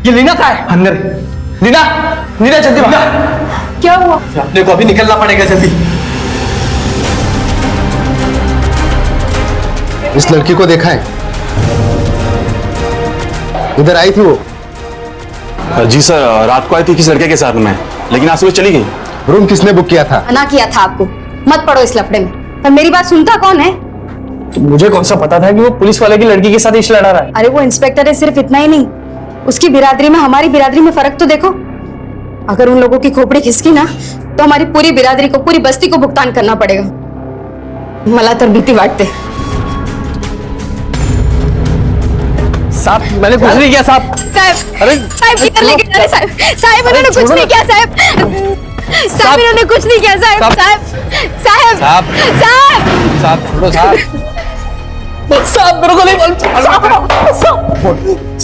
ये लीना कहाँ है? अंदर। लीना, लीना जल्दी भागा। क्या हुआ? अपने को अभी निकलना पड़ेगा जल्दी। इस लड़की को देखा है? इधर आई थी वो? जी सर, रात को आई थी किसी लड़के के साथ में, लेकिन आज सुबह चली गई। रूम किसने बुक किया था? मना किया था आपको, मत पड़ो इस लफड़े में। पर मेरी बात सुनता कौन है? तो मुझे कौन सा पता था कि वो पुलिस वाले की लड़की के साथ इश्क लड़ा रहा है। अरे वो इंस्पेक्टर है, सिर्फ इतना ही नहीं, उसकी बिरादरी में हमारी बिरादरी में फर्क तो देखो। अगर उन लोगों की खोपड़ी खिसकी ना तो हमारी पूरी बिरादरी को, पूरी बस्ती को भुगतान करना पड़ेगा। मला तर भीती वाटते। साहब, मैंने कुछ नहीं किया साहब। साहब, अरे साहब किधर लेके जा रहे साहब? साहब उन्होंने कुछ नहीं किया साहब। साहब इन्होंने कुछ नहीं किया साहब। साहब साहब साहब साहब साहब छोड़ो साहब। साहब मेरे को नहीं मालूम।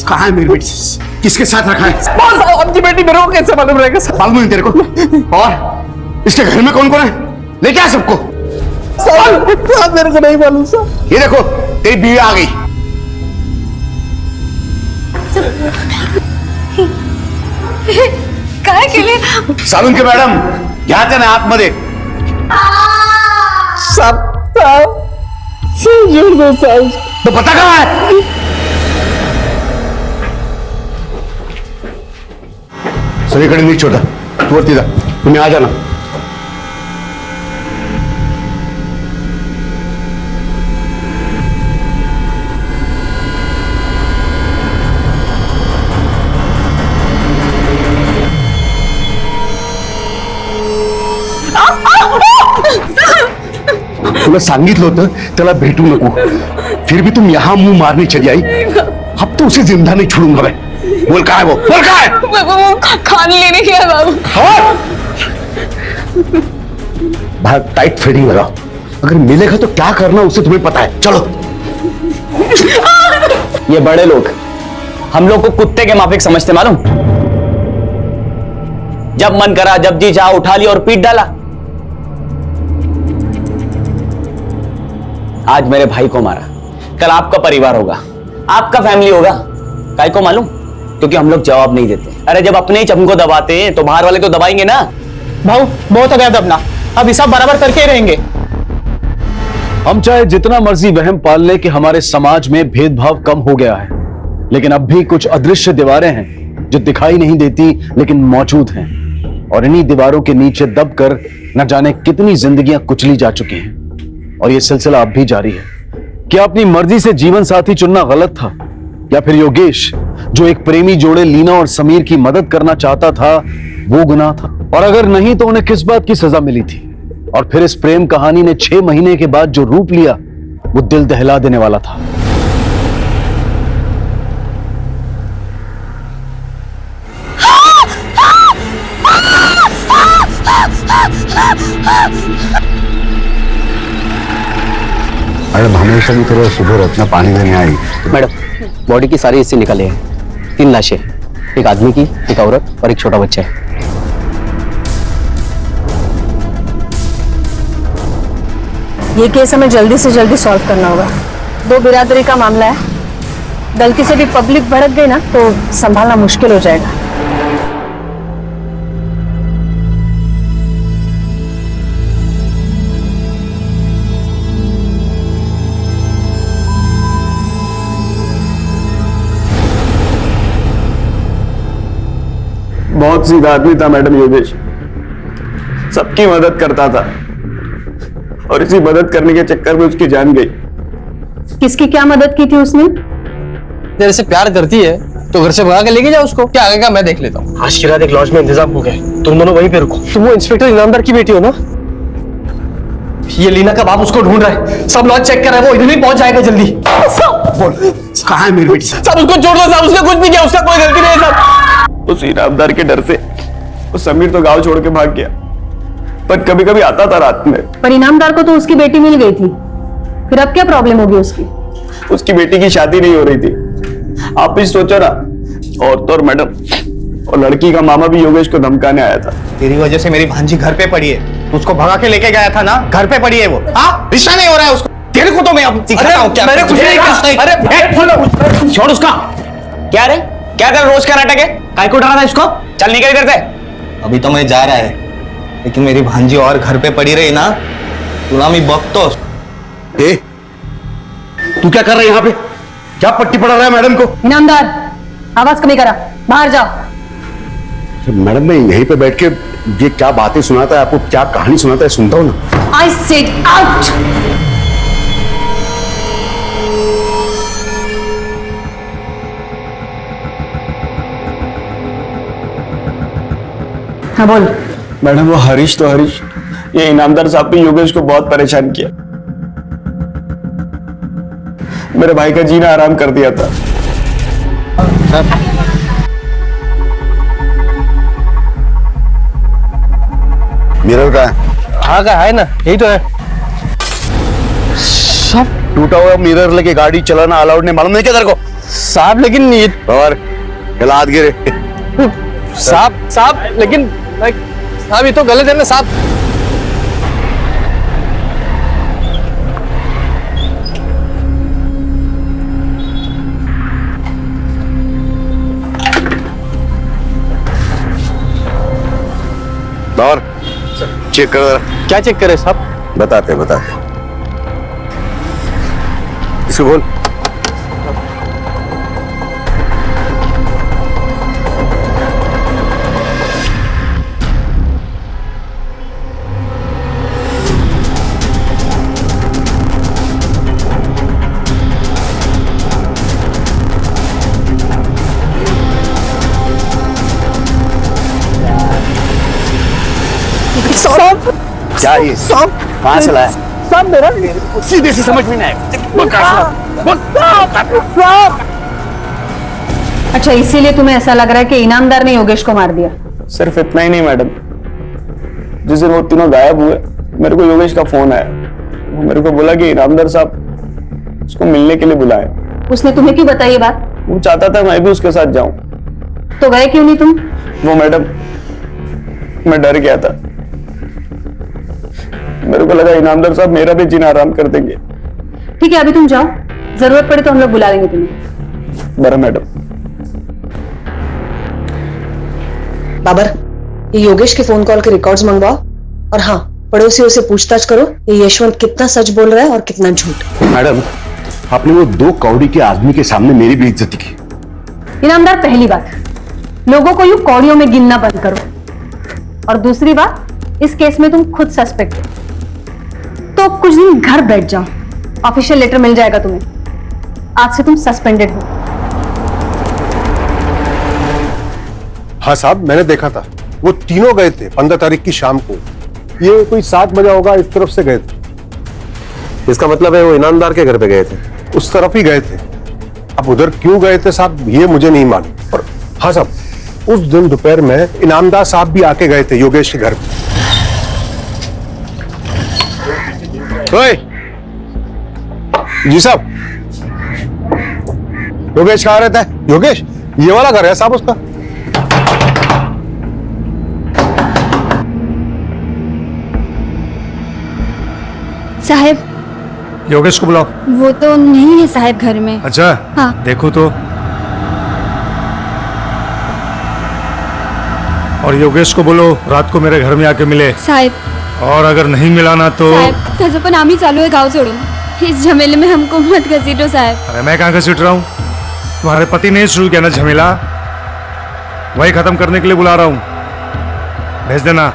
कहाँ है मेरी बेटी? किसके साथ रखा है? आपकी बेटी मेरे को कैसे मालूम रहेगा? मालूम नहीं तेरे को? और इसके घर में कौन कौन है? लेके आ सबको। साहब मेरे को नहीं मालूम साहब। ये देखो, तेरी बीवी आ गई। काय केले? सालून के मॅडम घ्या त्याने आतमध्ये। तो पता कहाँ है? सगळीकडे नीट छोटा, तू वरती जा, तुम्ही आ जाना। तुला सांगितलं होतं त्याला भेटू नको, फिर भी तुम यहाँ मुंह मारने चली आई। अब तो उसे जिंदा नहीं छोड़ूंगा मैं। बोल कहाँ है वो? बोल कहाँ है? वो खाने लेने गया बाबू। बाहर टाइट फिटिंग लगाओ, अगर मिलेगा तो क्या करना उसे तुम्हें पता है। चलो। ये बड़े लोग हम लोग को कुत्ते के माफिक समझते, मालूम? जब मन करा, जब जी चाहा उठा लिया और पीट डाला। आज मेरे भाई को मारा, कल आपका परिवार होगा, आपका फैमिली होगा। काय को मालूम? क्योंकि हम लोग जवाब नहीं देते। अरे जब अपने ही चमको दबाते हैं तो बाहर वाले तो दबाएंगे ना। भाऊ बहुत हो गया दबना, अब हिसाब बराबर करके ही रहेंगे। हम चाहे जितना मर्जी वहम पाल ले कि हमारे समाज में भेदभाव कम हो गया है, लेकिन अब भी कुछ अदृश्य दीवारें हैं जो दिखाई नहीं देती लेकिन मौजूद हैं, और इन्हीं दीवारों के नीचे दबकर न जाने कितनी जिंदगियां कुचली जा चुकी हैं। और यह सिलसिला अब भी जारी है। क्या अपनी मर्जी से जीवन साथी चुनना गलत था, या फिर योगेश जो एक प्रेमी जोड़े लीना और समीर की मदद करना चाहता था वो गुनाह था? और अगर नहीं तो उन्हें किस बात की सजा मिली थी? और फिर इस प्रेम कहानी ने 6 महीने के बाद जो रूप लिया वो दिल दहला देने वाला था। मैडम हमेशा भी थोड़ा सुबह रखना, पानी देने आई। मैडम बॉडी की सारी हिस्से निकले हैं, 3 लाशें, एक आदमी की, एक औरत और एक छोटा बच्चा है। ये केस हमें जल्दी से जल्दी सॉल्व करना होगा। 2 बिरादरी का मामला है, गलती से भी पब्लिक भड़क गई ना तो संभालना मुश्किल हो जाएगा। बहुत सीधा आदमी था मैडम योगेश, सबकी मदद करता था और इसी मदद करने के चक्कर में उसकी जान गई। किसकी क्या मदद की थी उसने? तेरे से प्यार करती है तो घर से भगा के लेके जाओ उसको, क्या आगे का मैं देख लेता हूँ। आज की रात एक लॉज में इंतजाम हो गया, तुम दोनों वहीं पे रुको। तुम वो इंस्पेक्टर इनामदार की बेटी हो ना? ये लीना का बाप उसको ढूंढ रहा है, सब लॉज चेक कर रहे हैं, वो इधर ही पहुंच जाएगा जल्दी। बोल कहाँ है मेरी बेटी? सब उसको छोड़ दो साहब, उसने कुछ नहीं किया, उसका कोई गलती नहीं है साहब। उस इनामदार के डर से वो समीर तो गांव छोड़ के भाग गया, पर कभी कभी आता था रात में। पर इनामदार को तो उसकी बेटी मिल गई थी, फिर अब क्या प्रॉब्लम होगी उसकी? उसकी बेटी की शादी नहीं हो रही थी, आप भी सोचो ना। और तो और मैडम, और लड़की का मामा भी योगेश को धमकाने आया था। तेरी वजह से मेरी भांजी घर पे पड़ी है, उसको भगा के लेके गया था ना, घर पे पड़ी है वो। हाँ रिश्ता नहीं हो रहा है उसको, तेरे को तो मैं अब सिखाता हूँ क्या। मैंने कुछ नहीं कहा। अरे छोड़ उसका। क्या रे, क्या कर रोज का नाटक है? काय को डरा था इसको? चल निकल करते। अभी तो मैं जा रहा है, लेकिन मेरी भांजी और घर पे पड़ी रही ना, तू ना मैं बकतो। तू क्या कर रहा है यहाँ पे? क्या पट्टी पड़ा रहा है मैडम को? इनामदार आवाज कमी करा, बाहर जाओ। मैडम मैं यहीं पे बैठ के ये क्या बातें सुनाता है, आपको क्या कहानी सुनाता है सुनता हूँ ना। I said out. हाँ बोल। मैडम वो हरीश तो हरीश, ये इनामदार साहब भी योगेश को बहुत परेशान किया, मेरे भाई का जीना आराम कर दिया था। मिरर का है? हाँ का है ना, यही तो है। सब टूटा हुआ मिरर लेके गाड़ी चलाना अलाउड नहीं, मालूम नहीं क्या तेरे को? साहब लेकिन ये और हाथ गिरे। साहब लेकिन साहब ये तो गलत है ना साहब। और चेक कर। क्या चेक करे साहब? बताते इसे बोल। क्या ये कहाँ से लाया? सब मेरा सीधे से समझ में नहीं आया। अच्छा इसीलिए तुम्हें ऐसा लग रहा है कि इनामदार ने योगेश को मार दिया? सिर्फ इतना ही नहीं मैडम, जिस दिन वो तीनों गायब हुए मेरे को योगेश का फोन आया, वो मेरे को बोला कि इनामदार साहब उसको मिलने के लिए बुलाए। उसने तुम्हें क्यों बताई ये बात? वो चाहता था मैं भी उसके साथ जाऊं। तो गए क्यों नहीं तुम? वो मैडम, मैं डर गया था। मेरे को लगा इनामदार साहब मेरा भी जीना आराम कर देंगे। ठीक है, अभी तुम जाओ, जरूरत पड़े तो हम लोग बुला लेंगे तुम्हें। बड़ा मैडम। बाबर, ये योगेश के फोन कॉल के रिकॉर्ड्स मंगवाओ और हाँ, पड़ोसियों से पूछताछ करो ये यशवंत कितना सच बोल रहा है और कितना झूठ। मैडम, आपने वो 2 कौड़ी के आदमी के सामने मेरी बेइज्जती की। इनामदार, पहली बात, लोगों को यूं कौड़ियों में गिनना बंद करो, और दूसरी बात, इस केस में तुम खुद सस्पेक्ट हो, तो कुछ दिन घर बैठ जाओ, ऑफिशियल लेटर मिल जाएगा तुम्हें। आज से तुम सस्पेंडेड हो। हाँ साहब, मैंने देखा था, वो तीनों गए थे 15 तारीख की शाम को। ये कोई 7 बजा होगा, इस तरफ से गए थे। इसका मतलब है वो इनामदार के घर पे गए थे? उस तरफ ही गए थे। अब उधर क्यों गए थे साहब, ये मुझे नहीं मालूम। और हाँ साहब, उस दिन दोपहर में इनामदार साहब भी आके गए थे योगेश के घर पे। ओए जी साहब, योगेश कहाँ रहता है? योगेश, ये वाला घर है साहब उसका। साहब, योगेश को बुलाओ। वो तो नहीं है साहब घर में। अच्छा, हाँ। देखो तो। और योगेश को बोलो रात को मेरे घर में आके मिले। साहब, और अगर नहीं मिलाना तो साहब, तसं पण आम्ही चालू है गाव सोडून। इस झमेले में हमको मत घसीटो साहब। अरे मैं कहाँ घसीट रहा हूँ? तुम्हारे पति ने शुरू किया ना झमेला, वही खत्म करने के लिए बुला रहा हूँ। भेज देना।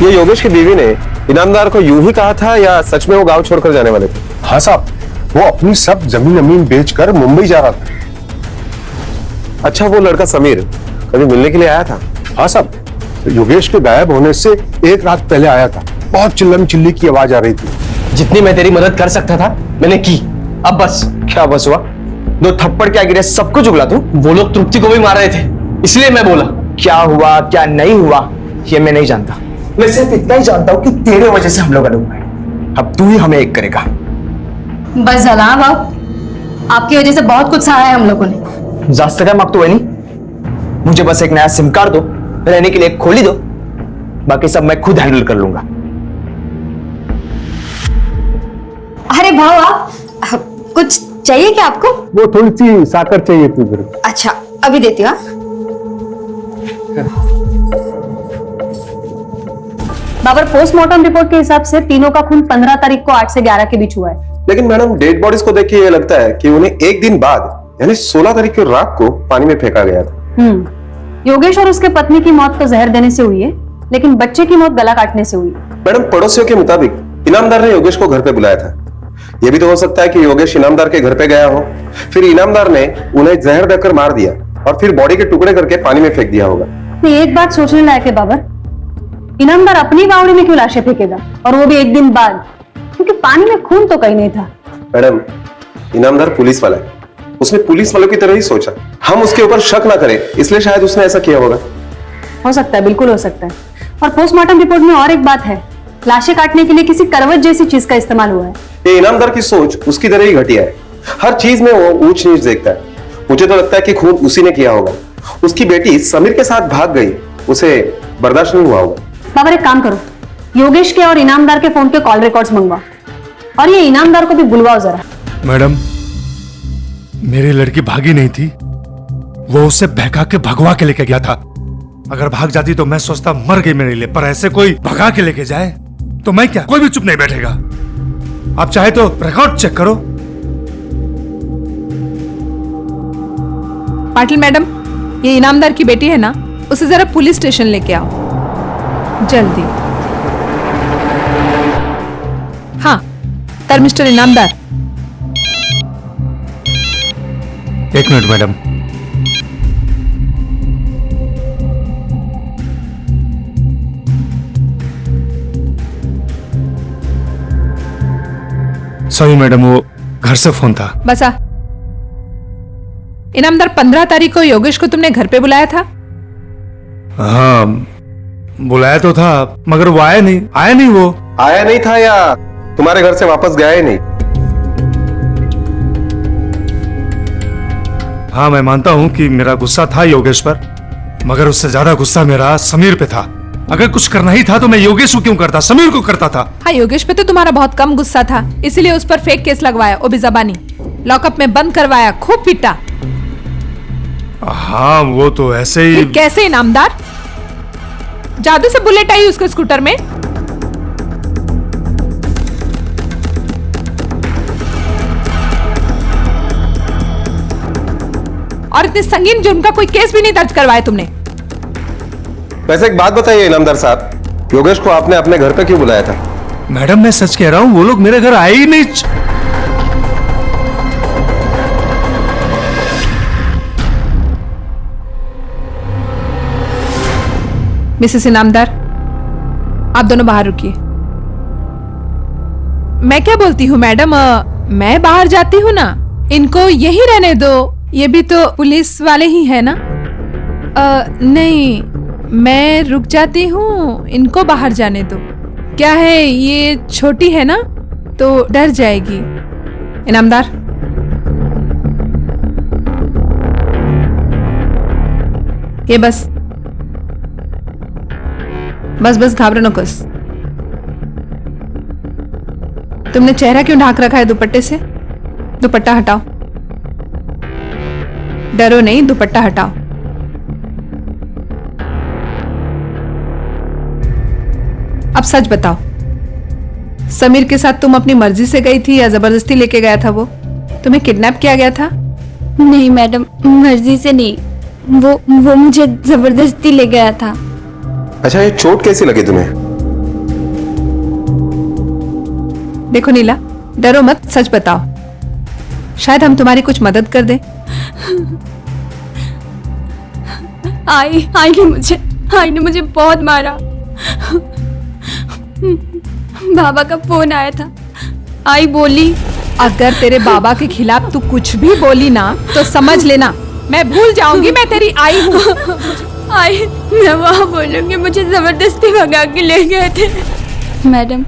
ये योगेश की बीवी ने इनामदार को यूं ही कहा था या सच में वो गांव छोड़कर जाने वाले थे? हाँ साहब, वो अपनी सब जमीन बेचकर मुंबई जा रहा था। अच्छा, वो लड़का समीर कभी मिलने के लिए आया था? हाँ साहब, योगेश के गायब होने से 1 रात पहले आया था। बहुत चिल्लम चिल्ली की आवाज आ रही थी। जितनी मैं तेरी मदद कर सकता था मैंने की। अब बस। क्या बस हुआ? 2 थप्पड़ क्या गिरे, सब कुछ उगला तू। वो लोग तृप्ति को भी मार रहे थे, इसलिए मैं बोला। क्या हुआ क्या नहीं हुआ ये मैं नहीं जानता, मैं सिर्फ इतना ही जानता हूँ कि तेरे वजह से हम लोग अलग हुए। अब तू ही हमें एक करेगा। बस झाला बाबू, आपकी वजह से बहुत कुछ सहा है हम लोगों ने। जास्त काय मागतो वहिनी? मुझे बस एक नया सिम कार्ड दो, रहने के लिए एक खोली दो, बाकी सब मैं खुद हैंडल कर लूंगा। अरे भाव, आप कुछ चाहिए क्या आपको? वो थोड़ी सी साकर चाहिए थी मेरे को। अच्छा, अभी देती हूँ। बाबर, पोस्टमार्टम रिपोर्ट के हिसाब से तीनों का खून 15 तारीख को 8 से 11 के बीच हुआ है। लेकिन मैडम, डेड बॉडीज को देख के ये लगता है कि उन्हें एक दिन बाद यानी 16 तारीख की रात को पानी में फेंका गया था। योगेश और उसके पत्नी की मौत तो जहर देने से हुई है, लेकिन बच्चे की मौत गला काटने से हुई। मैडम, पड़ोसियों के मुताबिक इनामदार ने योगेश को घर पे बुलाया था। यह भी तो हो सकता है कि योगेश इनामदार के घर पे गया हो, फिर इनामदार ने उन्हें जहर देकर मार दिया और फिर बॉडी के टुकड़े करके पानी में फेंक दिया होगा। एक बात सोचने लायक है बाबर, इनामदार अपनी बावड़ी में क्यों लाशें फेंकेगा, और वो भी एक दिन बाद? क्योंकि पानी में खून तो कहीं नहीं था। मैडम, इनामदार पुलिस वाला है, उसने पुलिस वालों की तरह ही सोचा। हम उसके ऊपर शक ना करें, इसलिए शायद उसने ऐसा किया होगा। हो सकता है, बिल्कुल हो सकता है। और पोस्टमार्टम रिपोर्ट में और एक बात है, लाशें काटने के लिए किसी करवट जैसी चीज का इस्तेमाल हुआ है। ये इनामदार की सोच उसकी तरह ही घटिया है। हर चीज में वो ऊंच नीच देखता है। मुझे तो लगता है कि खून उसी ने किया होगा। उसकी बेटी समीर के साथ भाग गई, उसे बर्दाश्त नहीं हुआ होगा। बाबर, एक काम करो, योगेश के और इनामदार के फोन के कॉल रिकॉर्ड्स मंगवाओ, और ये इनामदार को भी बुलवाओ जरा। मैडम, मेरी लड़की भागी नहीं थी, वो उसे बहका के भगवा के लेके गया था। अगर भाग जाती तो मैं सोचता मर गई मेरे लिए, पर ऐसे कोई भगा के लेके जाए तो मैं क्या, कोई भी चुप नहीं बैठेगा। आप चाहे तो रिकॉर्ड चेक करो। पाटिल मैडम, ये इनामदार की बेटी है ना, उसे जरा पुलिस स्टेशन लेके आओ जल्दी। हाँ, तर mister Inamdar. 1 minute madam. Sorry madam, वो घर से फोन था। बसा। इनामदार, 15 तारीख को योगेश को तुमने घर पे बुलाया था? हाँ, बुलाया तो था, मगर वो आया नहीं वो। आया नहीं था या तुम्हारे घर से वापस गया ही नहीं? हाँ, मैं मानता हूं कि मेरा गुस्सा था योगेश पर, मगर उससे ज्यादा गुस्सा मेरा समीर पे था। अगर कुछ करना ही था तो मैं योगेश को क्यों करता, समीर को करता था। हाँ, योगेश पे तो तुम्हारा बहुत कम गुस्सा था, इसीलिए उस पर फेक केस लगवाया, वो भी जबानी। लॉकअप में बंद करवाया, खूब पीटा। हाँ, वो तो ऐसे ही। कैसे इनामदार? जादू से बुलेट आई उसके स्कूटर में। और इतने संगीन जुर्म का कोई केस भी नहीं दर्ज करवाया तुमने। वैसे एक बात बताइए इनामदार साहब, योगेश को आपने अपने घर पे क्यों बुलाया था? मैडम, मैं सच कह रहा हूं, वो लोग मेरे घर आए ही नहीं। मिसेस इनामदार, आप दोनों बाहर रुकिए। मैं क्या बोलती हूँ मैडम, मैं बाहर जाती हूँ ना, इनको यही रहने दो, ये भी तो पुलिस वाले ही है ना। नहीं, मैं रुक जाती हूँ, इनको बाहर जाने दो। क्या है, ये छोटी है ना तो डर जाएगी। इनामदार, ये बस बस बस घाबरो नको। तुमने चेहरा क्यों ढाक रखा है दुपट्टे से? दुपट्टा हटाओ। डरो नहीं, दुपट्टा हटाओ। अब सच बताओ, समीर के साथ तुम अपनी मर्जी से गई थी या जबरदस्ती लेके गया था? वो तुम्हें किडनैप किया गया था? नहीं मैडम, मर्जी से नहीं, वो मुझे जबरदस्ती ले गया था। अच्छा, ये चोट कैसी लगी तुम्हें? देखो नीला, डरो मत, सच बताओ, शायद हम तुम्हारी कुछ मदद कर दें। आई ने मुझे बहुत मारा। बाबा का फोन आया था, आई बोली अगर तेरे बाबा के खिलाफ तू कुछ भी बोली ना तो समझ लेना मैं भूल जाऊंगी मैं तेरी आई हूँ। आई, मैं वहाँ बोलूंगी मुझे जबरदस्ती भगा के ले गए थे। मैडम,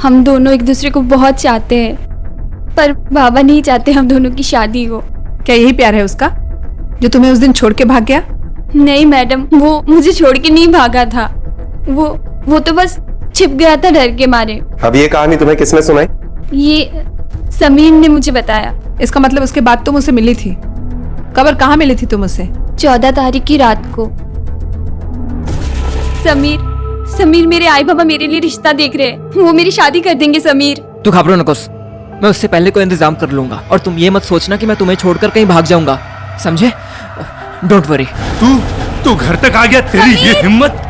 हम दोनों एक दूसरे को बहुत चाहते हैं, पर बाबा नहीं चाहते हम दोनों की शादी हो। क्या यही प्यार है उसका जो तुम्हें उस दिन छोड़ के भाग गया? नहीं मैडम, वो मुझे छोड़ के नहीं भागा था, वो तो बस छिप गया था डर के मारे। अब ये कहानी तुम्हें किसने सुनाई? ये समीर ने मुझे बताया। इसका मतलब उसके बाद तुम उसे मिली थी? कब और कहाँ मिली थी तुम उससे? 14 तारीख की रात को। समीर मेरे आई बाबा मेरे लिए रिश्ता देख रहे हैं, वो मेरी शादी कर देंगे। समीर, तू घबरो नकोस, मैं उससे पहले कोई इंतजाम कर लूंगा, और तुम ये मत सोचना कि मैं तुम्हें छोड़कर कहीं भाग जाऊंगा, समझे? Don't worry. तू घर तक आ गया, तेरी ये हिम्मत?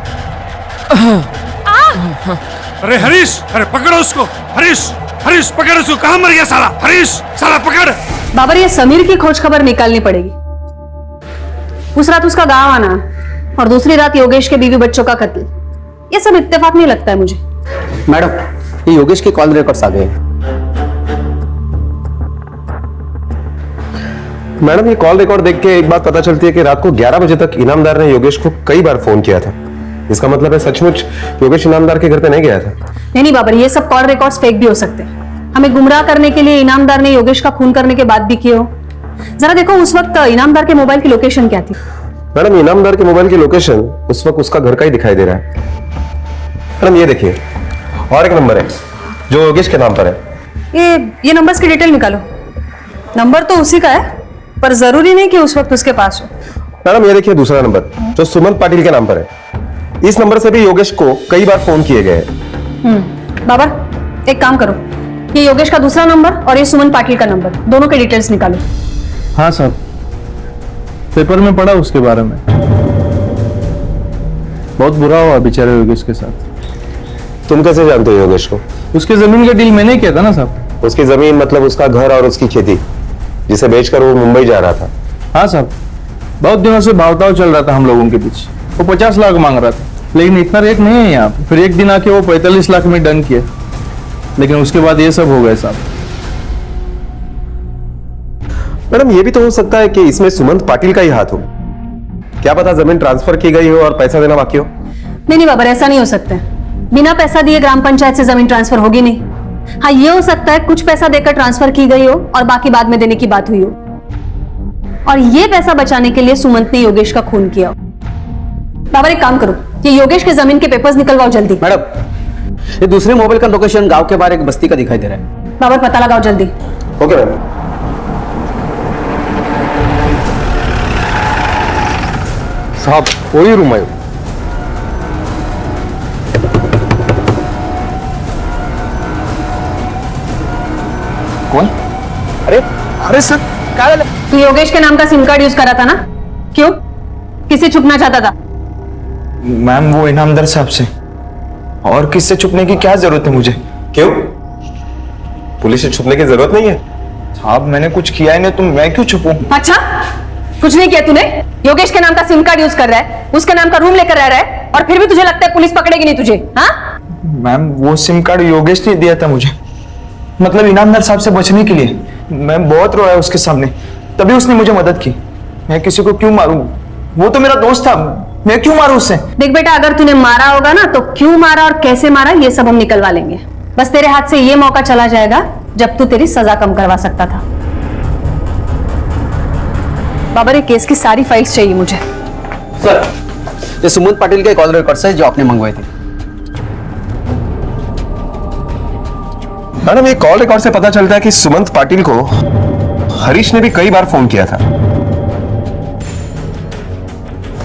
अरे हरीश, अरे पकड़ो उसको। हरीश पकड़ उसको। कहाँ मर गया साला? हरीश साला पकड़। बाबर, ये समीर की खोज खबर निकालनी पड़ेगी। उस रात उसका गांव आना और दूसरी रात योगेश के बीवी बच्चों का कत्ल, ये सब इत्तेफाक नहीं लगता है मुझे। मैडम, ये योगेश के कॉल रिकॉर्ड्स आ गए। मैडम, ये कॉल रिकॉर्ड देख के एक बात पता चलती है कि रात को 11 बजे तक इनामदार ने योगेश को कई बार फोन किया था। इसका मतलब है सचमुच योगेश इनामदार के घर पे नहीं गया था। नहीं बाबर, ये सब कॉल रिकॉर्ड्स फेक भी हो सकते हैं। हमें गुमराह करने के लिए इनामदार ने योगेश का खून करने के बाद भी किए हो। जरा देखो उस वक्त इनामदार के मोबाइल की लोकेशन क्या थी? मैडम, इनामदार के मोबाइल की लोकेशन उस वक्त उसका घर का ही दिखाई दे रहा है। मैडम ये देखिए, और एक नंबर है जो योगेश के नाम पर है। ये नंबर्स की डिटेल निकालो। नंबर तो उसी का है, पर जरूरी नहीं कि उस वक्त उसके पास हो। मैडम ये देखिए दूसरा नंबर जो सुमंत पाटिल के नाम पर है। इस नंबर से भी योगेश को कई बार फोन किए गए। बाबर, एक काम करो, ये योगेश का दूसरा नंबर और ये सुमन पाटिल का नंबर, दोनों के डिटेल्स निकालो। हाँ साहब, पेपर में पढ़ा उसके बारे में, बहुत बुरा हुआ बेचारे योगेश के साथ। तुम कैसे जानते हो योगेश को? उसकी जमीन का डील मैंने किया था ना साहब। उसकी जमीन मतलब उसका घर और उसकी खेती, जिसे बेचकर वो मुंबई जा रहा था। हाँ साहब, बहुत दिनों से भावताव चल रहा था हम लोगों के बीच। वो 50 लाख मांग रहा था, लेकिन इतना रेट नहीं है यहाँ पे। फिर एक दिन आके वो 45 लाख में डन किया, लेकिन उसके बाद ये सब हो गया साहब। मैडम ये भी तो हो सकता है कि इसमें सुमंत पाटिल का ही हाथ हो। क्या पता जमीन ट्रांसफर की गई हो और पैसा देना बाकी हो। नहीं बाबर, ऐसा नहीं हो सकता। बिना पैसा दिए ग्राम पंचायत से जमीन ट्रांसफर होगी नहीं। हाँ, ये हो सकता है कुछ पैसा देकर ट्रांसफर की गई हो और बाकी बाद में देने की बात हुई हो, और ये पैसा बचाने के लिए सुमंत ने योगेश का खून किया हो। बाबर एक काम करो, ये योगेश के जमीन के पेपर्स निकलवाओ जल्दी। मैडम, ये दूसरे मोबाइल का लोकेशन गांव के बाहर एक बस्ती का दिखाई दे रहा है। बाबर पता लगाओ जल्दी। Okay ma'am. साहब वही रूम है। कौन? अरे सर, क्या तू योगेश के नाम का सिम कार्ड यूज करा था ना? क्यों? किसे छुपना चाहता था? मैम वो इनामदार साहब से। और किससे छुपने की क्या जरूरत है मुझे? क्यों? पुलिस से छुपने की जरूरत नहीं है। साहब मैंने कुछ किया ही नहीं, तो मैं क्यों छुपूं? अच्छा, कुछ नहीं किया तूने? योगेश के नाम का सिम कार्ड यूज कर रहा है, उसके नाम का रूम लेकर रह रहा है, और फिर भी तुझे लगता है पुलिस पकड़ेगी नहीं तुझे? हाँ? मैम वो सिम कार्ड योगेश ने दिया था मुझे, मतलब इनामदार साहब से बचने के लिए। मैं बहुत रोया उसके सामने, तभी उसने मुझे मदद की। मैं किसी को क्यों मारूं? वो तो मेरा दोस्त था, मैं क्यों मारूं उससे? देख बेटा, अगर तूने मारा होगा ना तो क्यों मारा और कैसे मारा ये सब हम निकलवा लेंगे। बस तेरे हाथ से ये मौका चला जाएगा जब तू तेरी सजा कम करवा सकता था। बाबर, ये केस की सारी फाइल्स चाहिए मुझे। सर, ये सुमंत पाटिल के कॉल रिकॉर्ड्स है जो आपने मंगवाए थे। मैडम, ये कॉल रिकॉर्ड से पता चलता है कि सुमंत पाटिल को हरीश ने भी कई बार फोन किया था।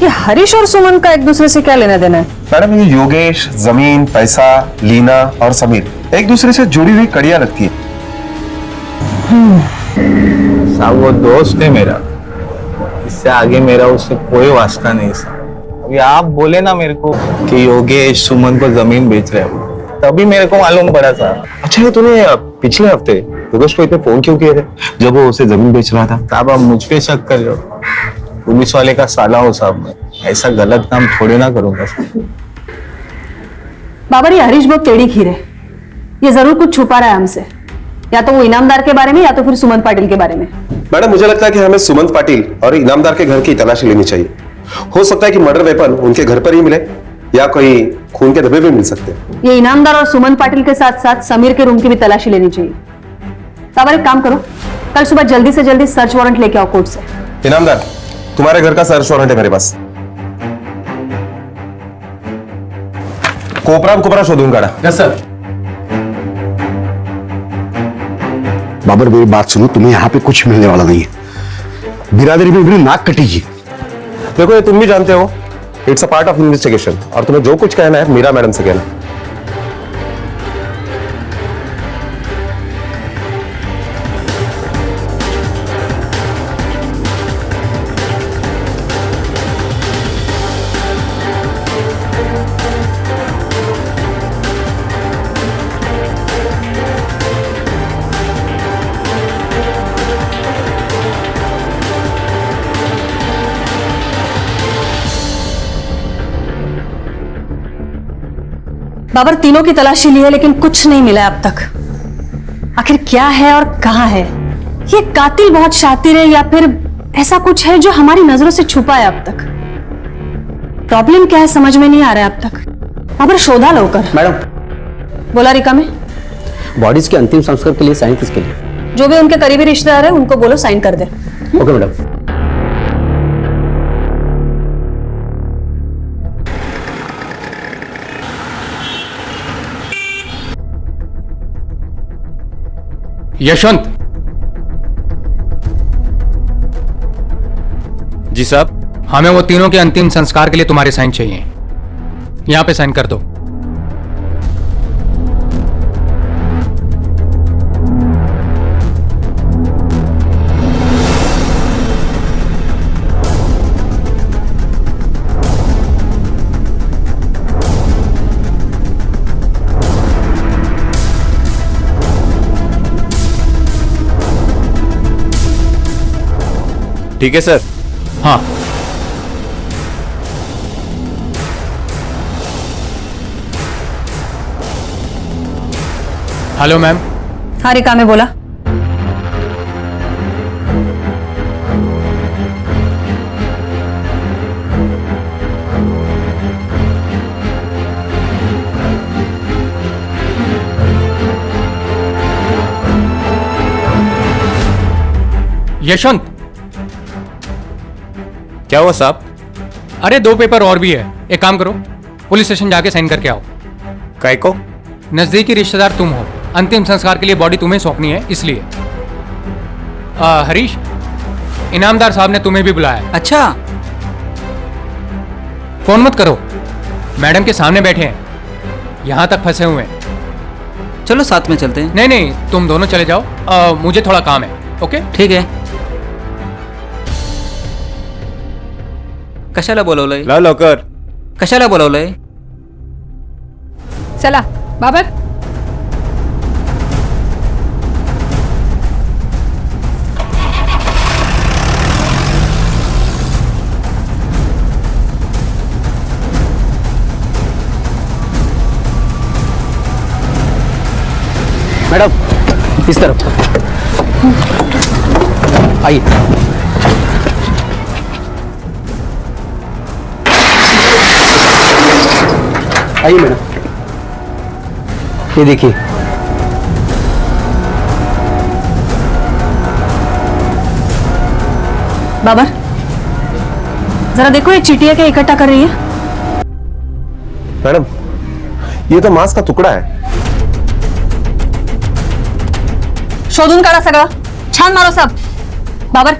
ये हरीश और सुमन का एक दूसरे से क्या लेना देना है? मैडम, ये योगेश, जमीन, पैसा, लीना और समीर एक दूसरे से जुड़ी हुई कड़ियां लगती है। साहब वो दोस्त है मेरा, इससे आगे मेरा उससे कोई वास्ता नहीं साहब। अभी आप बोले ना मेरे को कि योगेश सुमन को जमीन बेच रहे हो, तभी मेरे को मालूम पड़ा साहब। अच्छा, ये तूने पिछले हफ्ते योगेश को इतने फोन क्यों किए थे जब वो उसे जमीन बेच रहा था? साहब आप मुझ पे शक कर रहे हो? पुलिस वाले का साला हो साहब, मैं ऐसा गलत काम थोड़ी ना करूंगा साहब। बाबर, ये हरीश बहुत टेढ़ी खीर है, ये जरूर कुछ छुपा रहा है हमसे, या तो वो इनामदार के बारे में या तो फिर सुमंत पाटिल के बारे में। मैडम, मुझे लगता है कि हमें सुमंत पाटिल और इनामदार के घर की तलाशी लेनी चाहिए। हो सकता है कि मर्डर वेपन उनके घर पर ही मिले या कोई खून के धब्बे भी मिल सकते हैं। ये इनामदार और सुमन पाटिल के साथ साथ समीर के रूम की भी तलाशी लेनी चाहिए। बाबर, एक काम करो, कल सुबह जल्दी से जल्दी सर्च वारंट लेके आओ कोर्ट से। इनामदार, तुम्हारे घर का सर्च वारंट है मेरे पास। कोपरा शोधून काढा। Yes sir. बाबर मेरी बात सुनो, तुम्हें यहाँ पे कुछ मिलने वाला नहीं है। बिरादरी में मेरी नाक कटेगी। देखो, ये तुम भी जानते हो, it's a part of investigation, और तुम्हें जो कुछ कहना है मीरा मैडम से कहना। बाबर, तीनों की तलाशी ली है लेकिन कुछ नहीं मिला अब तक। आखिर क्या है और कहां है? ये कातिल बहुत शातिर है या फिर ऐसा कुछ है जो हमारी नजरों से छुपा है अब तक? प्रॉब्लम क्या है समझ में नहीं आ रहा है अब तक। बाबर, शोधा लो कर। मैडम, बोला रिका में बॉडीज के अंतिम संस्कार के लिए साइन किसके लिए? जो भी उनके करीबी रिश्तेदार है उनको बोलो साइन कर दे। Okay madam. यशवंत जी साहब, हमें वो तीनों के अंतिम संस्कार के लिए तुम्हारे साइन चाहिए। यहां पे साइन कर दो। ठीक है सर। हाँ, हेलो मैम। हाँ, रिका में बोला। यशवंत, क्या हुआ साहब? अरे 2 पेपर और भी है, एक काम करो, पुलिस स्टेशन जाके साइन करके आओ। काय को? नजदीकी रिश्तेदार तुम हो, अंतिम संस्कार के लिए बॉडी तुम्हें सौंपनी है, इसलिए। हरीश, इनामदार साहब ने तुम्हें भी बुलाया। अच्छा, फोन मत करो, मैडम के सामने बैठे हैं, यहां तक फंसे हुए हैं। चलो साथ में चलते हैं। नहीं नहीं, तुम दोनों चले जाओ, मुझे थोड़ा काम है। ओके, ठीक है। कशाला बोलवलंय? ला लवकर। कशाला बोलवलंय? चला बाबर। मैडम, इस तरफ आइए। आइए मैडम, ये देखिए। बाबर, जरा देखो ये चिटिया क्या इकट्ठा कर रही है। मैडम, ये तो मांस का टुकड़ा है। शोधून काढा सगळं, छान मारो सब। बाबर,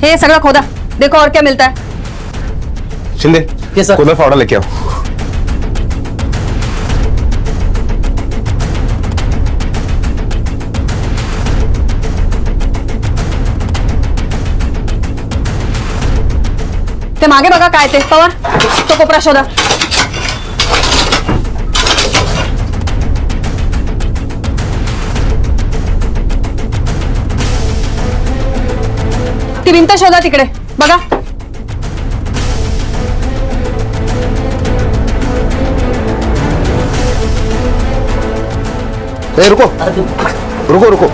हे सगळं खोदा, देखो और क्या मिलता है। शिंदे, खोदा फावड़ा लेके आओ। ते मागे बघा काय ते। पवार, तो कोपरा शोधा। ती भिंत शोधा तिकडे, बघा। ए, रुको रुको रुको।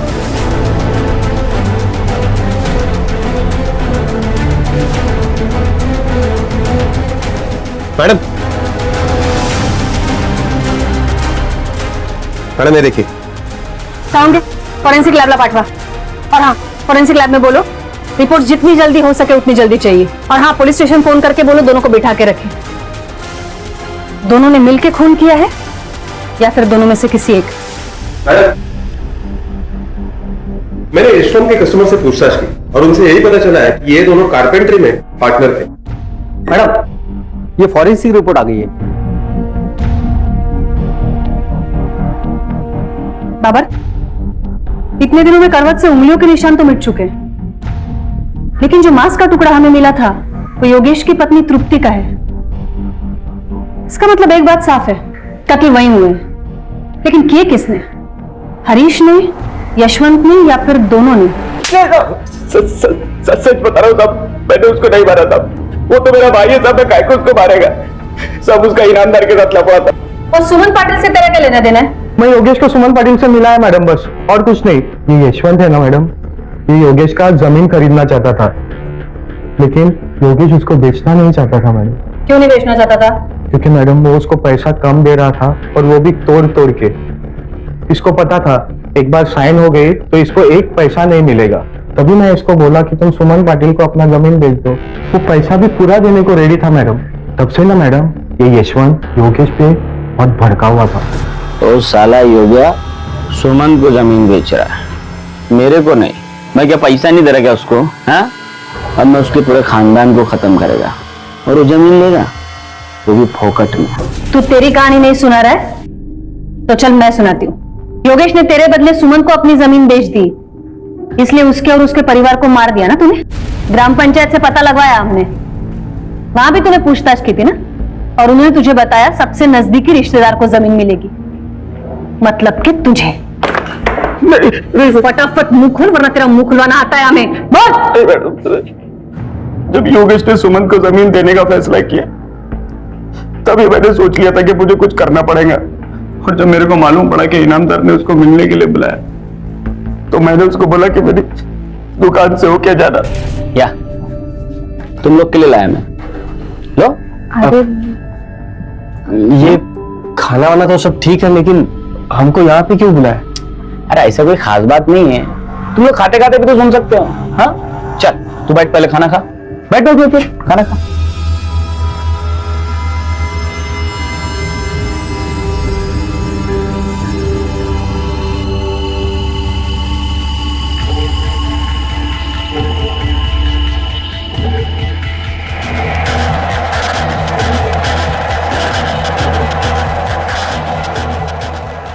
मैडम, मैडम ये देखिए। साउंड फॉरेंसिक लैब ला पाठवा। और हाँ, फॉरेंसिक लैब में बोलो रिपोर्ट जितनी जल्दी हो सके उतनी जल्दी चाहिए। और हाँ, पुलिस स्टेशन फोन करके बोलो दोनों को बिठा के रखें। दोनों ने मिलके खून किया है या फिर दोनों में से किसी एक? मैडम, मैंने यशवंत के कस्टमर से पूछताछ की और उनसे यही पता चला है कि ये दोनों कारपेंट्री में पार्टनर थे। मैडम, ये फॉरेंसिक रिपोर्ट आ गई है। बाबर, इतने दिनों में करवट से उंगलियों के निशान तो मिट चुके हैं, लेकिन जो मांस का टुकड़ा हमें मिला था वो योगेश की पत्नी तृप्ति का है। इसका मतलब एक बात साफ है, कत्ल वहीं हुए हैं। लेकिन किए किसने? हरीश ने, यशवंत ने या फिर दोनों ने? सच बता रहा हूँ साहब, मैंने उसको नहीं मारा था। वो तो मेरा भाई है साहब, मैं काय को उसको मारेगा। सब उसका इनामदार के साथ लफड़ा था। और सुमन पाटिल से तेरा क्या लेना देना है? मैं योगेश को सुमन पाटिल से मिला है मैडम, बस और कुछ नहीं। ये यशवंत है ना मैडम, ये योगेश का जमीन खरीदना चाहता था, लेकिन योगेश उसको बेचना नहीं चाहता था मैडम। क्यों नहीं बेचना चाहता था? क्योंकि मैडम वो उसको पैसा कम दे रहा था और वो भी तोड़ तोड़ के। इसको पता था एक बार साइन हो गई तो इसको एक पैसा नहीं मिलेगा। तभी मैं इसको बोला कि तुम सुमन पाटिल को अपना जमीन बेच दो। वो पैसा भी पूरा देने को रेडी था मैडम। तब से ना मैडम ये यशवंत योगेश पे बहुत भड़का हुआ था। तो साला योगिया सुमन को जमीन बेच रहा है, मेरे को नहीं। मैं क्या पैसा नहीं दे रहा क्या उसको? हाँ, अब मैं उसके पूरे खानदान को खत्म करेगा और वो जमीन लेगा, वो भी फोकट में। तू तेरी कहानी नहीं सुना रहा है तो चल मैं सुनाती हूँ। योगेश ने तेरे बदले सुमन को अपनी जमीन बेच दी, इसलिए उसके और उसके परिवार को मार दिया ना तूने। ग्राम पंचायत से पता लगवाया हमने, वहां भी तूने पूछताछ की थी ना, और उन्होंने तुझे बताया सबसे नजदीकी रिश्तेदार को जमीन मिलेगी, मतलब कि तुझे। फटाफट मुंह खोल वरना तेरा मुंह खुलवाना आता है हमें। बोल। जब योगेश ने सुमन को जमीन देने का फैसला किया तभी मैंने सोच लिया था कि मुझे कुछ करना पड़ेगा। और जब मेरे को मालूम पड़ा कि इनामदार ने उसको मिलने के लिए बुलाया तो मैंने उसको बोला कि मेरी दुकान से होके जाना। या तुम लोग के लिए लाया मैं, लो। अरे ये खाना वाना तो सब ठीक है, लेकिन हमको यहाँ पे क्यों बुलाया? अरे ऐसा कोई खास बात नहीं है, तुम लोग खाते खाते भी तो सुन सकते हो। हाँ चल तू बैठ, पहले खाना खा। बैठ फिर खाना खा।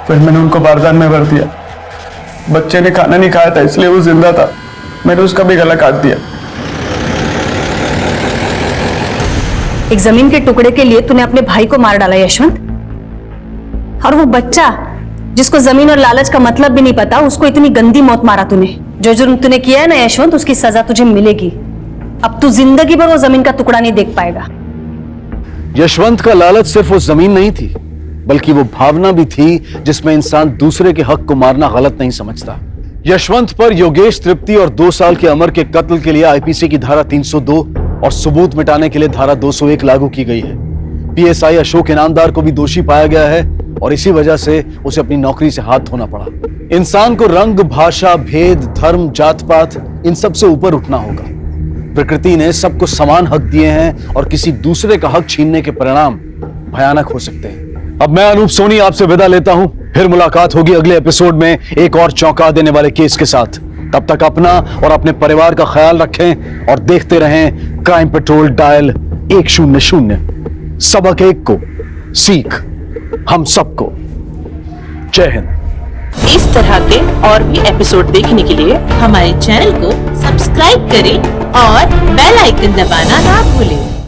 फिर मैंने उनको बारदान में भर दिया। बच्चे ने खाना नहीं खाया था इसलिए वो जिंदा था, मैंने उसका भी गला काट दिया। एक जमीन के टुकड़े के लिए तूने अपने भाई को मार डाला यशवंत, और वो बच्चा जिसको जमीन और लालच का मतलब भी नहीं पता, उसको इतनी गंदी मौत मारा तूने। जो जुर्म तूने किया है ना यशवंत, उसकी सजा तुझे मिलेगी। अब तू जिंदगी भर वो जमीन का टुकड़ा नहीं देख पाएगा। यशवंत का लालच सिर्फ वो जमीन नहीं थी, बल्कि वो भावना भी थी जिसमें इंसान दूसरे के हक को मारना गलत नहीं समझता। यशवंत पर योगेश तृप्ति और 2 साल के अमर के कत्ल के लिए आईपीसी की धारा 302 और सबूत मिटाने के लिए धारा 201 लागू की गई है। पीएसआई अशोक इनामदार को भी दोषी पाया गया है और इसी वजह से उसे अपनी नौकरी से हाथ धोना पड़ा। इंसान को रंग, भाषा, भेद, धर्म, जात पात इन सब से ऊपर उठना होगा। प्रकृति ने सबको समान हक दिए हैं और किसी दूसरे का हक छीनने के परिणाम भयानक हो सकते हैं। अब मैं अनूप सोनी आपसे विदा लेता हूं। फिर मुलाकात होगी अगले एपिसोड में एक और चौंका देने वाले केस के साथ। तब तक अपना और अपने परिवार का ख्याल रखें और देखते रहें क्राइम पेट्रोल डायल 100। सबक एक को सीख हम सबको। जय हिंद। इस तरह के और भी एपिसोड देखने के लिए हमारे चैनल को सब्सक्राइब करें और बेल आइकन दबाना ना भूलें।